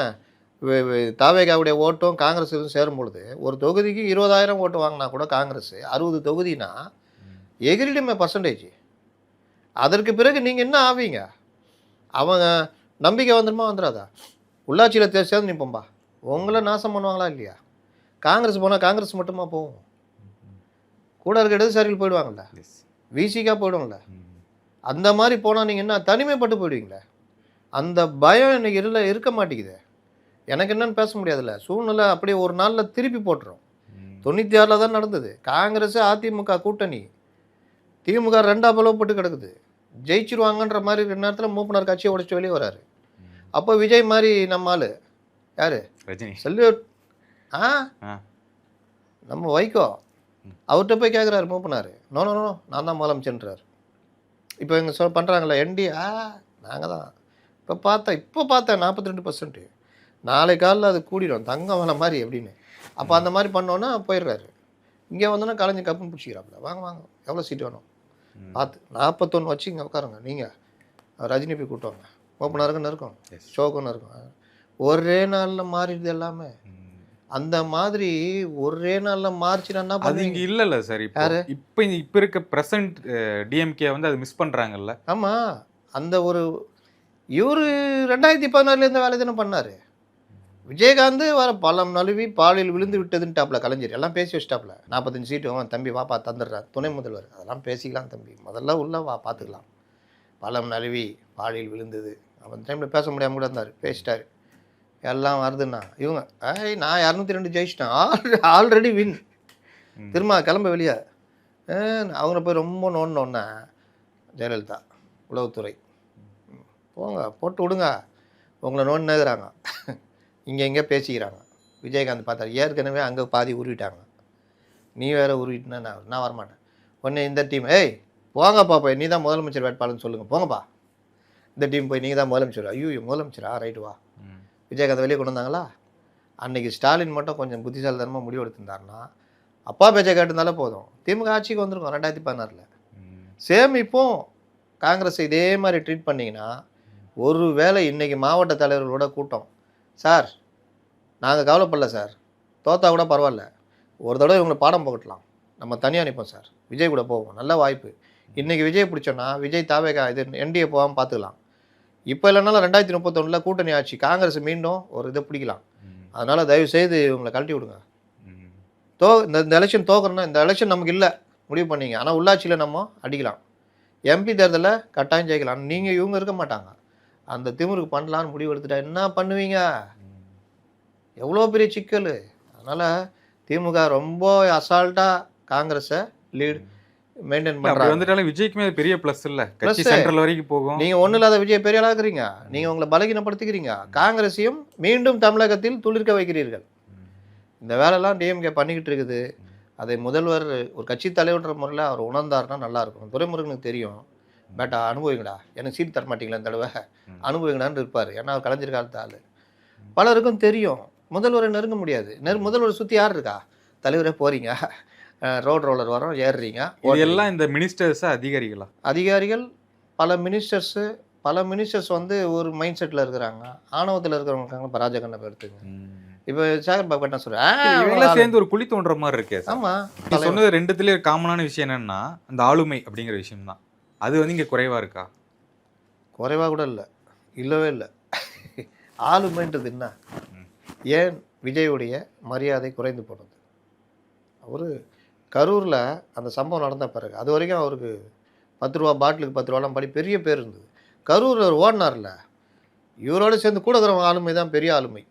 தாவேகாவுடைய ஓட்டும் காங்கிரஸ் சேரும் பொழுது ஒரு தொகுதிக்கு 20,000 ஓட்டு வாங்கினா கூட காங்கிரஸ் 60 தொகுதினா எகிரிடுமே பர்சன்டேஜ். அதற்கு பிறகு நீங்கள் என்ன ஆவீங்க? அவங்க நம்பிக்கை வந்துடுமா வந்துடாதா? உள்ளாட்சியில் சேர்ந்து நிற்போம்பா, உங்களை நாசம் பண்ணுவாங்களா இல்லையா? காங்கிரஸ் போனால் காங்கிரஸ் மட்டுமா போகும், கூட இருக்க இடதுசாரிகள் போயிடுவாங்கள்ல, விசிக்காக போயிடும்ல. அந்த மாதிரி போனால் நீங்கள் என்ன தனிமைப்பட்டு போயிடுவீங்களே. அந்த பயம் இன்னைக்கு இருக்க மாட்டேங்குது. எனக்கு என்னன்னு பேச முடியாதுல்ல, சூழ்நிலை அப்படியே ஒரு நாளில் திருப்பி போட்டுரும். 96 தான் நடந்தது. காங்கிரஸ் அதிமுக கூட்டணி, திமுக 2ஆ பலவப்பட்டு கிடக்குது, ஜெயிச்சிருவாங்கன்ற மாதிரி 2 நேரத்தில் மூப்பனார் கட்சியை உடைச்சு வெளியே வராரு. அப்போ விஜய் மாதிரி நம்ம ஆள் யார், ரஜினி செல்யூட், நம்ம வைகோ அவர்கிட்ட போய் கேட்குறாரு மூப்பனார், நோ நோ நோ நான் தான் முதலமைச்சர்ன்றார். இப்போ இங்கே பண்ணுறாங்களே என்டி நாங்கள் தான் இப்போ பார்த்தேன் 42%. நாளை காலில் அது கூடிடும் தங்கம் வேலை மாதிரி எப்படின்னு. அப்போ அந்த மாதிரி பண்ணோன்னா போயிடுறாரு. இங்கே வந்தோன்னா கலைஞ்சு கப்புன்னு பிடிச்சிக்கிறாப்புல. வாங்க வாங்க எவ்வளோ சீட் வேணும் பார்த்து 41 வச்சு இங்கே உட்காருங்க. நீங்கள் ரஜினி போய் கூட்டுவாங்க. ஓப்பனருக்குன்னு இருக்கும், ஷோக்குன்னு இருக்கும். ஒரே நாளில் மாறிடுது எல்லாமே. அந்த மாதிரி ஒரே நாளில் மாறிச்சுன்னா அது இங்கே இல்லைல்ல சார். இப்போ இருக்க ப்ரெசன்ட் டிஎம்கே வந்து அது மிஸ் பண்ணுறாங்கல்ல. ஆமாம். அந்த ஒரு இவர் 2016 இந்த வேலை தானே பண்ணார். விஜயகாந்த் வர பழம் நழுவி பாலில் விழுந்து விட்டதுன்ட்டாப்ல கலைஞர். எல்லாம் பேசி வச்சிட்டாப்ல. 45 சீட்டு தம்பி வாப்பா தந்துடுறார் துணை முதல்வர். அதெல்லாம் பேசிக்கலாம் தம்பி, முதல்ல உள்ள வா பார்த்துக்கலாம். பழம் நழுவி பாலில் விழுந்தது. அவன் டைமில் பேச முடியாமல் கூட இருந்தார், பேசிட்டார். எல்லாம் வருதுன்னா இவங்க நான் 202 ஜெயிச்சிட்டேன், ஆல்ரெடி வின், திரும்ப கிளம்ப வெளியே. அவங்கள போய் ரொம்ப நோண்டினோன்னே ஜெயலலிதா உளவுத்துறை போங்க போட்டு விடுங்க, உங்களை நோண்டினேங்கிறாங்க. இங்கே பேசிக்கிறாங்க. விஜயகாந்த் பார்த்தாரு, ஏற்கனவே அங்கே பாதி உருவிட்டாங்க, நீ வேறு உருவிட்டுனா நான் வரமாட்டேன். உடனே இந்த டீம் போங்கப்பா போய் நீ தான் முதலமைச்சர் வேட்பாளர்னு சொல்லுங்கள், போங்கப்பா. இந்த டீம் போய் நீங்கள் தான் முதலமைச்சர். ஐயோ முதலமைச்சரா, ரைட்டு வா. விஜயகாந்த் வெளியே கொண்டு வந்தாங்களா? அன்றைக்கி ஸ்டாலின் மட்டும் கொஞ்சம் புத்திசாலித்தனமாக முடிவு எடுத்திருந்தாருன்னா அப்பா பேச்சை கேட்டிருந்தாலே போதும், திமுக ஆட்சிக்கு வந்திருக்கும் 2016. சேம் இப்போ காங்கிரஸ் இதே மாதிரி ட்ரீட் பண்ணிங்கன்னா, ஒரு வேளை இன்றைக்கி மாவட்ட தலைவர்களோட கூட்டம், சார் நாங்கள் கவலைப்படல சார், தோத்தா கூட பரவாயில்ல, ஒரு தடவை இவங்களை பாடம் போகட்டலாம், நம்ம தனியாக நிற்போம் சார், விஜய் கூட போவோம், நல்ல வாய்ப்பு. இன்றைக்கி விஜய் பிடிச்சோன்னா விஜய் தாவேகா இது என்டிஏ போகாமல் பார்த்துக்கலாம். இப்போ இல்லைனாலும் 2031 கூட்டணி ஆட்சி, காங்கிரஸ் மீண்டும் ஒரு இதை பிடிக்கலாம். அதனால் தயவுசெய்து இவங்களை கழட்டி விடுங்க. இந்த எலெக்ஷன் தோக்குறோன்னா, இந்த எலெக்ஷன் நமக்கு இல்லை முடிவு பண்ணிங்க, ஆனால் உள்ளாட்சியில் நம்ம அடிக்கலாம், எம்பி தேர்தலில் கட்டாயம் ஜெயிக்கலாம். நீங்கள் இவங்க இருக்க மாட்டாங்க, அந்த திமுருக்கு பண்ணலான்னு முடிவு எடுத்துட்டா என்ன பண்ணுவீங்க? எவ்வளோ பெரிய சிக்கல். அதனால் திமுக ரொம்ப அசால்ட்டாக காங்கிரஸை லீடு மெயின்டைன் பண்ணுறாங்க. வந்துட்டாலும் விஜய்க்குமே பெரிய ப்ளஸ் இல்லை, கட்சி சென்ட்ரல் வரைக்கும் போகும். நீங்கள் ஒன்றும் இல்லாத விஜய் பெரிய ஆளாக்குறீங்க, நீங்கள் உங்களை பலகீனப்படுத்திக்கிறீங்க, காங்கிரஸையும் மீண்டும் தமிழகத்தில் துளிர்க்க வைக்கிறீர்கள். இந்த வேலைலாம் டிஎம்கே பண்ணிக்கிட்டு இருக்குது. அதை முதல்வர் ஒரு கட்சி தலைவர்ன்ற முறையில் அவர் உணர்ந்தாருன்னா நல்லாயிருக்கும். துரைமுருகனுக்கு தெரியும், பேட்டா அனுபவிங்கடா, எனக்கு சீட் தரமாட்டீங்களா இந்த தடவை, அனுபவிங்கடான்னு இருப்பார். ஏன்னா அவர் கலைஞர் காலத்து ஆள். பலருக்கும் தெரியும் முதல்வரை நெருங்க முடியாது. முதல்வர் சுற்றி யார் இருக்கா? தலைவரே போகிறீங்க, ரோட் ரோலர் வரோம் ஏறுறீங்க. எல்லாம் இந்த மினிஸ்டர்ஸா அதிகாரிகள் பல மினிஸ்டர்ஸ் வந்து ஒரு மைண்ட் செட்டில் இருக்கிறாங்க, ஆணவத்தில் இருக்கிறவங்க இருக்காங்க. இப்போ ராஜகண்ணை எடுத்துங்க, இப்போ சேகர் பாபு என்ன சொல்கிறேன், சேர்ந்து ஒரு குழி தோன்ற மாதிரி இருக்கு. ஆமாம், சொன்னது ரெண்டுத்துலேயே காமனான விஷயம் என்னென்னா அந்த ஆளுமை அப்படிங்கிற விஷயம் தான். அது வந்து இங்கே குறைவாக இருக்கா? குறைவாக கூட இல்லை, இல்லவே இல்லை. ஆளுமைன்றது என்ன? ஏன் விஜயுடைய மரியாதை குறைந்து போனது? அவர் கரூரில் அந்த சம்பவம் நடந்த பிறகு அது வரைக்கும் அவருக்கு 10 ரூபா பாட்டிலுக்கு 10 ரூபாலாம் படி பெரிய பேர் இருந்தது. கரூரில் அவர் ஓடினார்ல, இவரோடு சேர்ந்து கூட இருக்கிற ஆளுமை தான் பெரிய ஆளுமை.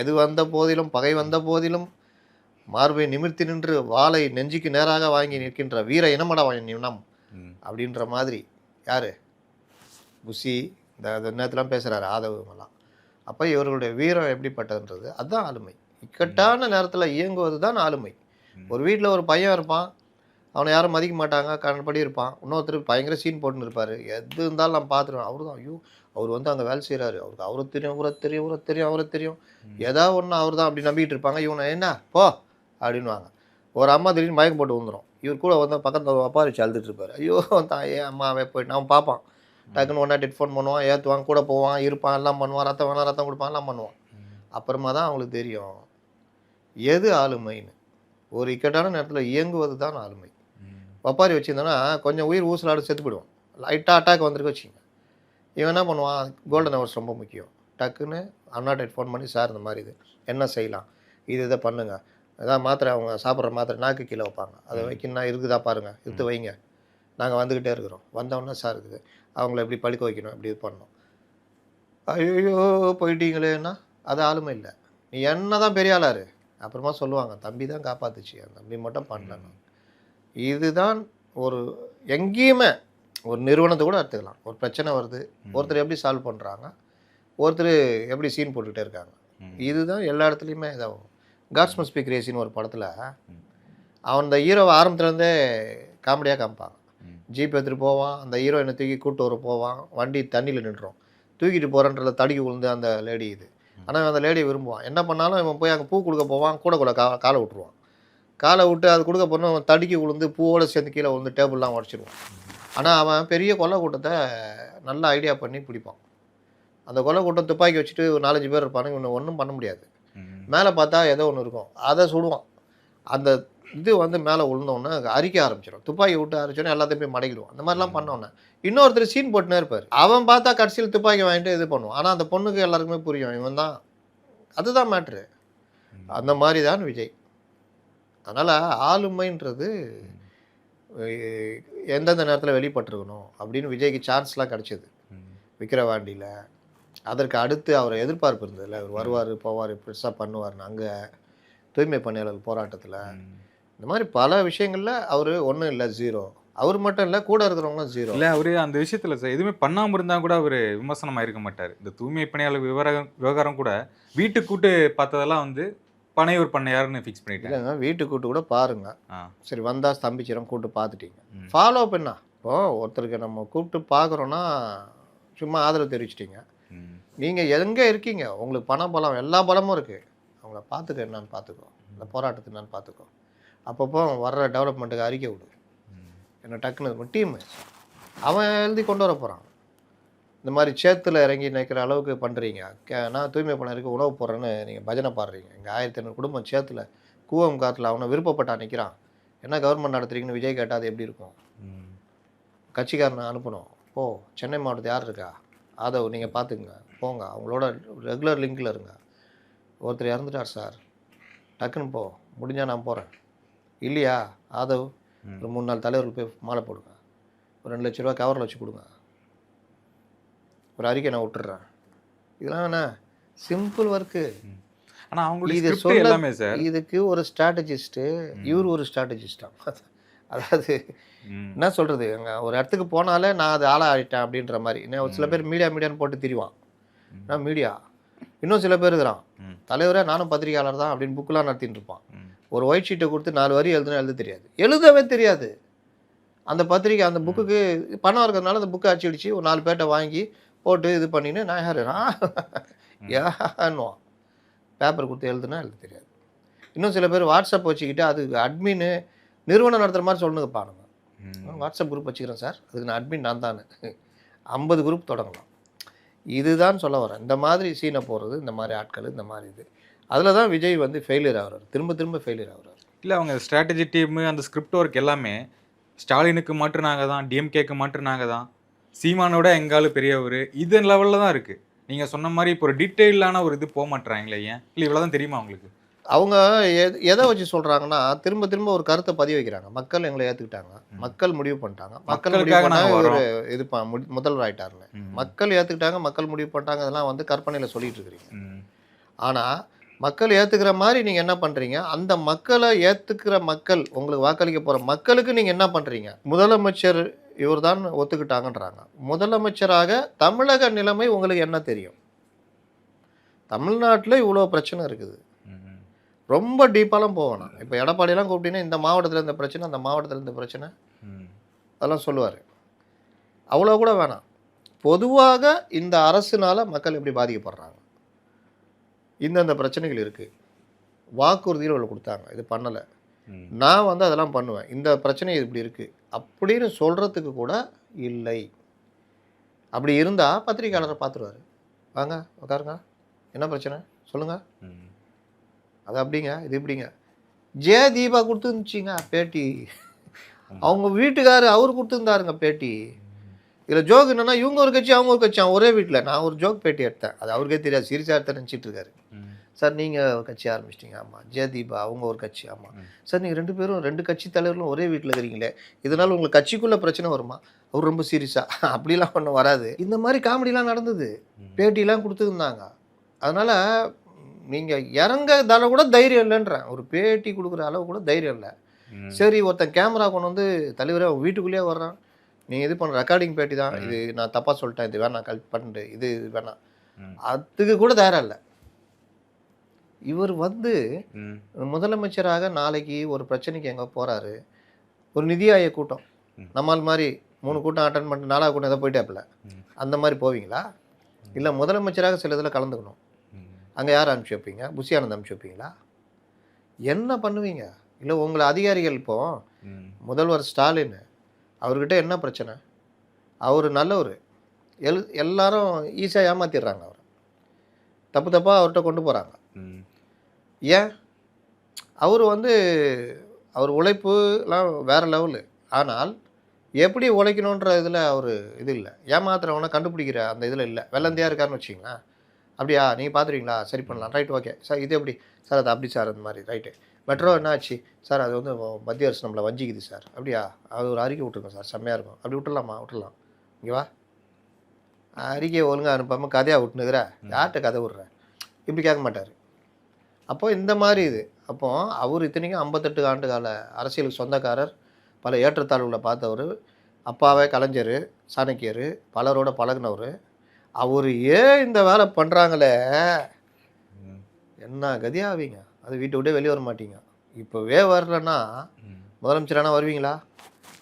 எது வந்த போதிலும், பகை வந்த போதிலும் மார்பை நிமிர்த்தி நின்று வாளை நெஞ்சுக்கு நேராக வாங்கி நிற்கின்ற வீர இனமடா இனம் அப்படின்ற மாதிரி. யார்? புஷி இந்த நேரத்துலாம் பேசுகிறாரு, ஆதவமெல்லாம். அப்போ இவர்களுடைய வீரம் எப்படிப்பட்டதுன்றது அதுதான் ஆளுமை. இக்கட்டான நேரத்தில் இயங்குவது தான் ஆளுமை. ஒரு வீட்டில் ஒரு பையன் இருப்பான், அவனை யாரும் மதிக்க மாட்டாங்க, கண்ணப்படி இருப்பான். இன்னொருத்தர் பயங்கர சீன் போட்டுன்னு இருப்பார். எது இருந்தாலும் நான் பார்த்துருவேன், அவரு தான், ஐயோ அவர் வந்து அங்கே வேலை செய்கிறாரு, அவருக்கு அவரை தெரியும், ஏதாவது ஒன்று அவர் தான் அப்படி நம்பிக்கிட்டு இருப்பாங்க. இவனை என்ன போ அப்படின்வாங்க. ஒரு அம்மா திடீர்னு மயக்கம் போட்டு வந்துடும், இவர் கூட வந்து பக்கத்தில் அப்பா வச்சு அழுதுட்டு இருப்பார். ஐயோ தான் ஏன் அம்மாவே போயிட்டு அவன் பார்ப்பான், டக்குன்னு 108 ஃபோன் பண்ணுவான், ஏற்றுவான், கூட போவான், இருப்பான், எல்லாம் பண்ணுவான், ரத்தம் வேணாம் ரத்தம் கொடுப்பான், எல்லாம் பண்ணுவான். அப்புறமா தான் அவங்களுக்கு தெரியும் எது ஆளுமைன்னு. ஒரு இக்கட்டான நேரத்தில் இயங்குவது தான் ஆளுமை. ஒப்பாரி வச்சுருந்தோன்னா கொஞ்சம் உயிர் ஊசலாடு செத்து போயிடுவோம். லைட்டாக அட்டாக் வந்துருக்கு வச்சுங்க, இவன் என்ன பண்ணுவான், கோல்டன் ஹவர்ஸ் ரொம்ப முக்கியம், டக்குன்னு 108 ஃபோன் பண்ணி, சார் இந்த மாதிரி இது என்ன செய்யலாம், இதை பண்ணுங்க, ஏதாவது மாத்திரை, அவங்க சாப்பிட்ற மாத்திரை நாக்கு கீழே வைப்பாங்க, அதை வைக்கணும்னா இருக்குதா பாருங்கள், எடுத்து வைங்க, நாங்கள் வந்துக்கிட்டே இருக்கிறோம், வந்தோடனே சார் இருக்குது, அவங்கள எப்படி படுக்க வைக்கணும், எப்படி இது பண்ணணும். ஐயோ போயிட்டீங்களேன்னா அது ஆளுமை இல்லை. நீ என்ன தான் பெரிய ஆளாரு, அப்புறமா சொல்லுவாங்க தம்பி தான் காப்பாத்துச்சு, அந்த தம்பி மட்டும் பண்ணணும். இதுதான் ஒரு எங்கேயுமே ஒரு நிறுவனத்தை கூட எடுத்துக்கலாம். ஒரு பிரச்சனை வருது, ஒருத்தர் எப்படி சால்வ் பண்ணுறாங்க, ஒருத்தர் எப்படி சீன் போட்டுக்கிட்டே இருக்காங்க. இதுதான் எல்லா இடத்துலையுமே இதாகும். காட்ஸ் மஸ்ட் பி கிரேசின்னு ஒரு படத்தில் அவன் இந்த ஹீரோவை ஆரம்பத்துலேருந்தே காமெடியாக காமிப்பாங்க. ஜீப் எடுத்துகிட்டு போவான், அந்த ஹீரோயினை தூக்கி கூட்டு வர போவான், வண்டி தண்ணியில் நின்றோம், தூக்கிட்டு போகிறன்றத தடுக்கி விழுந்து அந்த லேடி இது. ஆனால் அந்த லேடியை விரும்புவான், என்ன பண்ணாலும் இவன் போய் அங்கே பூ கொடுக்க போவான், கூட காலை விட்டுருவான், காலை விட்டு அது கொடுக்க போனால் அவன் தடுக்கி விழுந்து பூவோடு சேர்ந்து கீழே விழுந்து டேபிள்லாம் உடச்சிடுவான். ஆனால் அவன் பெரிய கொலை கூட்டத்தை நல்ல ஐடியா பண்ணி பிடிப்பான். அந்த கொலை கூட்டம் துப்பாக்கி வச்சுட்டு ஒரு 4-5 பேர் இருப்பானுங்க, இவனை ஒன்றும் பண்ண முடியாது. மேலே பார்த்தா ஏதோ ஒன்று இருக்கும், அதை சுடுவான். அந்த இது வந்து மேலே விழுந்தோடனே அரிக்க ஆரம்பிச்சிடும், துப்பாக்கி விட்டு அரிச்சோன்னே எல்லாத்தையும் போய் மடக்கிடுவான். அந்த மாதிரிலாம் பண்ணோன்னே இன்னொருத்தர் சீன் போட்டுனே இருப்பார், அவன் பார்த்தா கடைசியில் துப்பாக்கி வாங்கிட்டு இது பண்ணுவான். ஆனால் அந்த பொண்ணுக்கு எல்லாருக்குமே புரியும் இவன் தான், அதுதான் மேட்ரு. அந்த மாதிரி தான் விஜய். அதனால் ஆளுமைன்றது எந்தெந்த நேரத்தில் வெளிப்பட்டுருக்கணும் அப்படின்னு விஜய்க்கு சான்ஸ்லாம் கிடச்சிது விக்கிரவாண்டியில். அதற்கு அடுத்து அவரை எதிர்பார்ப்பு இருந்ததில்ல, அவர் வருவார் போவார் பெருசாக பண்ணுவார்னு. அங்கே தூய்மை பணியாளர் போராட்டத்தில் இந்த மாதிரி பல விஷயங்களில் அவர் ஒன்றும் இல்லை, ஜீரோ. அவர் மட்டும் இல்லை, கூட இருக்கிறவங்களும் ஜீரோ. இல்லை அவர் அந்த விஷயத்தில் சார் எதுவுமே பண்ணாமல் இருந்தால் கூட அவர் விமர்சனமாக இருக்க மாட்டார். இந்த தூய்மை பணியாளர் விவகாரம் கூட வீட்டுக்கு கூட்டு பார்த்ததெல்லாம் வந்து பனையூர் பண்ணையாருன்னு ஃபிக்ஸ் பண்ணிட்டாங்க. இல்லைங்க, வீட்டுக்கு கூட்டு கூட பாருங்க, சரி வந்தால் ஸ்தம்பிச்சிடும், கூப்பிட்டு பார்த்துட்டீங்க, ஃபாலோ பண்ணா. இப்போது ஒருத்தருக்கு நம்ம கூப்பிட்டு பார்க்குறோன்னா சும்மா ஆதரவு தெரிவிச்சிட்டிங்க, நீங்கள் எங்கே இருக்கீங்க, உங்களுக்கு பணம் பலம் எல்லா பலமும் இருக்குது, அவங்கள பார்த்துக்க என்னன்னு பார்த்துக்கோ, இந்த போராட்டத்தை என்னன்னு பார்த்துக்கோ, அப்பப்போ வர்ற டெவலப்மெண்ட்டுக்கு அறிக்கை விடு, என்ன டக்குன்னு டீமு அவன் எழுதி கொண்டு வர போகிறான். இந்த மாதிரி சேத்துல இறங்கி நிற்கிற அளவுக்கு பண்ணுறீங்க. நான் தூய்மை பணியாளருக்கு உணவு போடுறேன்னு நீங்கள் பஜனை பாடுறீங்க. இங்கே 1500 குடும்பம் சேத்துல கூவம் காற்றுல அவனை விருப்பப்பட்டா நிற்கிறான், என்ன கவர்மெண்ட் நடத்துறீங்கன்னு விஜய் கேட்டால் அது எப்படி இருக்கும்? கட்சிக்காரனை அனுப்பணும், ஓ சென்னை மாவட்டத்தில் யார் இருக்கா, ஆதவ் நீங்கள் பார்த்துக்குங்க, போங்க அவங்களோட ரெகுலர் லிங்கில் இருங்க. ஒருத்தர் இறந்துட்டார் சார், டக்குன்னு போ, முடிஞ்சால் நான் போகிறேன், இல்லையா ஆதவ் ஒரு 3-4 தலைவர்கள் போய் மாலை போடுங்க, ஒரு 2 லட்ச ரூபா கவரில் வச்சு கொடுங்க, ஒரு அறிக்கை நான் விட்டுறேன். இதெல்லாம் என்ன சிம்பிள் ஒர்க்கு. ஆனால் அவங்களுக்கு எல்லாமே சார் இதுக்கு ஒரு ஸ்ட்ராட்டஜிஸ்ட்டு, இவர் ஒரு ஸ்ட்ராட்டஜிஸ்டாக. அதாவது என்ன சொல்கிறது, ஒரு இடத்துக்கு போனாலே நான் அது ஆளாக ஆகிட்டேன் அப்படின்ற மாதிரி. இன்னும் சில பேர் மீடியான்னு போட்டு திரிவான், நான் மீடியா. இன்னும் சில பேர் இருக்கிறான், தலைவரே நானும் பத்திரிகையாளர் தான் அப்படின்னு புக்கெலாம் நடத்தின்னு இருப்பான். ஒரு ஒயிட் ஷீட்டை கொடுத்து 4 வரி எழுத தெரியாது, எழுதவே தெரியாது. அந்த பத்திரிக்கை அந்த புக்குக்கு பணம் இருக்கிறதுனால அந்த புக்கை அடிச்சு ஒரு 4 பேர்ட்ட வாங்கி போட்டு இது பண்ணின்னு நான் ஏன்னுவான். பேப்பர் கொடுத்து எழுதுனா எழுத தெரியாது. இன்னும் சில பேர் வாட்ஸ்அப் வச்சுக்கிட்டு அதுக்கு அட்மின்னு நிறுவனம் நடத்துகிற மாதிரி சொல்லுங்க பாருங்க. வாட்ஸ்அப் குரூப் வச்சுக்கிறேன் சார், அதுக்கு நான் அட்மின் நான் தானே, 50 குரூப் தொடங்கலாம். இதுதான் சொல்ல வரேன். இந்த மாதிரி சீனை போடுறது, இந்த மாதிரி ஆட்கள், இந்த மாதிரி இது, அதில் தான் விஜய் வந்து ஃபெயிலியர் ஆகிறார், திரும்ப ஃபெயிலியர் ஆகிறார். இல்லை அவங்க ஸ்ட்ராட்டஜி டீமு அந்த ஸ்கிரிப்ட் ஒர்க் எல்லாமே ஸ்டாலினுக்கு மாற்றுனாங்க தான், டிஎம்கேக்கு மாற்றுனாங்க தான், சீமானோட எங்காலும் பெரியவர் இது லெவலில் தான் இருக்குது. நீங்கள் சொன்ன மாதிரி இப்போ ஒரு டீட்டெயிலான ஒரு இது போக மாட்டுறாங்களே, ஏன் இல்லை இவ்வளோ தான் தெரியுமா அவங்களுக்கு? அவங்க எதை வச்சு சொல்கிறாங்கன்னா திரும்ப ஒரு கருத்தை பதிவு வைக்கிறாங்க. மக்கள் எங்களை ஏற்றுக்கிட்டாங்க, மக்கள் முடிவு பண்ணிட்டாங்க, மக்கள் முடிவு பண்ணாங்க, ஒரு இது முதல்வர் ஆகிட்டாருன்னு மக்கள் ஏற்றுக்கிட்டாங்க, மக்கள் முடிவு பண்ணிட்டாங்க, அதெல்லாம் வந்து கற்பனையில் சொல்லிட்டு இருக்கிறீங்க. ஆனால் மக்கள் ஏற்றுக்கிற மாதிரி நீங்கள் என்ன பண்ணுறீங்க, அந்த மக்களை ஏற்றுக்கிற மக்கள், உங்களுக்கு வாக்களிக்க போகிற மக்களுக்கு நீங்கள் என்ன பண்ணுறீங்க? முதலமைச்சர் இவர் தான் ஒத்துக்கிட்டாங்கன்றாங்க. முதலமைச்சராக தமிழக நிலைமை உங்களுக்கு என்ன தெரியும்? தமிழ்நாட்டில் இவ்வளோ பிரச்சனை இருக்குது, ரொம்ப டீப்பாலாம் போகணும். இப்போ எடப்பாடியெல்லாம் கூப்பிட்டீங்கன்னா இந்த மாவட்டத்தில் இந்த பிரச்சனை, அந்த மாவட்டத்தில் இந்த பிரச்சனை, அதெல்லாம் சொல்லுவார். அவ்வளோ கூட வேணாம், பொதுவாக இந்த அரசுனால மக்கள் எப்படி பாதிக்கப்படுறாங்க, இந்தந்த பிரச்சனைகள் இருக்குது, வாக்குறுதியில் இவ்வளோ கொடுத்தாங்க, இது பண்ணலை, நான் வந்து அதெல்லாம் பண்ணுவேன், இந்த பிரச்சனை இப்படி இருக்குது அப்படின்னு சொல்கிறதுக்கு கூட இல்லை. அப்படி இருந்தால் பத்திரிகையாளரை பார்த்துருவார், வாங்க உட்காருங்க, என்ன பிரச்சனை சொல்லுங்கள், அது அப்படிங்க இது இப்படிங்க. தீபா கொடுத்துருந்துச்சிங்க பேட்டி, அவங்க வீட்டுக்காரு அவர் கொடுத்துருந்தாருங்க பேட்டி. இதில் ஜோக் என்னன்னா, இவங்க ஒரு கட்சி அவங்க ஒரு கட்சி, ஒரே வீட்டில். நான் ஒரு ஜோக் பேட்டி எடுத்தேன், அது அவருக்கே தெரியாது, சீரியஸாக எடுத்த நினச்சிட்டு இருக்காரு. சார் நீங்கள் ஒரு கட்சி ஆரம்பிச்சிட்டிங்க, ஆமாம். தீபா அவங்க ஒரு கட்சி, ஆமாம். சார் நீங்கள் 2 பேரும் 2 கட்சி தலைவர்களும் ஒரே வீட்டில் இருக்கிறீங்களே, இதனால் உங்களுக்கு கட்சிக்குள்ளே பிரச்சனை வருமா? அவர் ரொம்ப சீரியஸாக, அப்படிலாம் ஒன்றும் வராது. இந்த மாதிரி காமெடிலாம் நடந்தது, பேட்டிலாம் கொடுத்துருந்தாங்க. அதனால் நீங்கள் இறங்க தலை கூட தைரியம் இல்லைன்றேன், ஒரு பேட்டி கொடுக்குற அளவு கூட தைரியம் இல்லை. சரி ஒருத்தன் கேமரா கொண்டு வந்து தலைவரே அவன் வீட்டுக்குள்ளேயே வர்றான், நீங்கள் இது பண்ண ரெக்கார்டிங் பேட்டி தான், இது நான் தப்பாக சொல்லிட்டேன், இது வேணாம் பண்ணிட்டு இது வேணாம், அதுக்கு கூட தயாராக இல்லை. இவர் வந்து முதலமைச்சராக நாளைக்கு ஒரு பிரச்சனைக்கு எங்கே போகிறாரு, ஒரு நிதி ஆயோக் கூட்டம், நம்மால் மாதிரி 3 கூட்டம் அட்டன் பண்ணிட்டு 4வது கூட்டம் எதை போயிட்டாப்புல அந்த மாதிரி போவீங்களா? இல்லை முதலமைச்சராக சில இதில் கலந்துக்கணும். அங்கே யார் அனுப்பிச்சி வைப்பீங்க? புஷி ஆனந்த் அனுப்பிச்சி வைப்பீங்களா? என்ன பண்ணுவீங்க? இல்லை உங்களை அதிகாரிகள் இப்போ முதல்வர் ஸ்டாலின் அவர்கிட்ட என்ன பிரச்சனை? அவர் நல்லவர். எல்லாரும் ஈஸியாக ஏமாத்திடுறாங்க அவரை. தப்பு தப்பாக அவர்கிட்ட கொண்டு போகிறாங்க. ஏன்? அவர் அவர் உழைப்புலாம் வேறு லெவலு. ஆனால் எப்படி உழைக்கணுன்ற இதில் அவர் இது இல்லை. ஏமாத்துறவனை கண்டுபிடிக்கிற அந்த இதில் இல்லை. வெள்ளந்தியாக இருக்காருன்னு வச்சிங்களேன். அப்படியா நீங்கள் பார்த்துருவீங்களா? சரி பண்ணலாம். Right okay sir. இது எப்படி சார்? அது அப்படி சார். அந்த மாதிரி ரைட்டு. மெட்ரோ என்ன ஆச்சு சார்? அது மத்திய அரசு நம்மளை வஞ்சிக்குது சார். அப்படியா? அது ஒரு அறிக்கை விட்ருங்க சார். செம்மையாக இருக்கும். அப்படி விட்டுடலாமா? விட்டுடலாம். இங்கே வா. அறிக்கையை ஒழுங்காக அனுப்பாமல் கதையாக விட்டுனுக்குற. யார்கிட்ட கதை விட்ற? இப்படி கேட்க மாட்டார். அப்போ இந்த மாதிரி இது. அப்போ அவர் இத்தனைக்கும் 58 ஆண்டு கால அரசியலுக்கு சொந்தக்காரர். பல ஏற்றத்தாழ்வுகளை பார்த்தவர். அப்பாவே கலைஞர், சாணக்கியர், பலரோட பழகினவர். அவர் ஏன் இந்த வேலை பண்ணுறாங்களே, என்ன கதியாவீங்க? அது வீட்டை விட்டே வெளியே வர மாட்டீங்க. இப்போவே வரலன்னா முதலமைச்சரானா வருவீங்களா?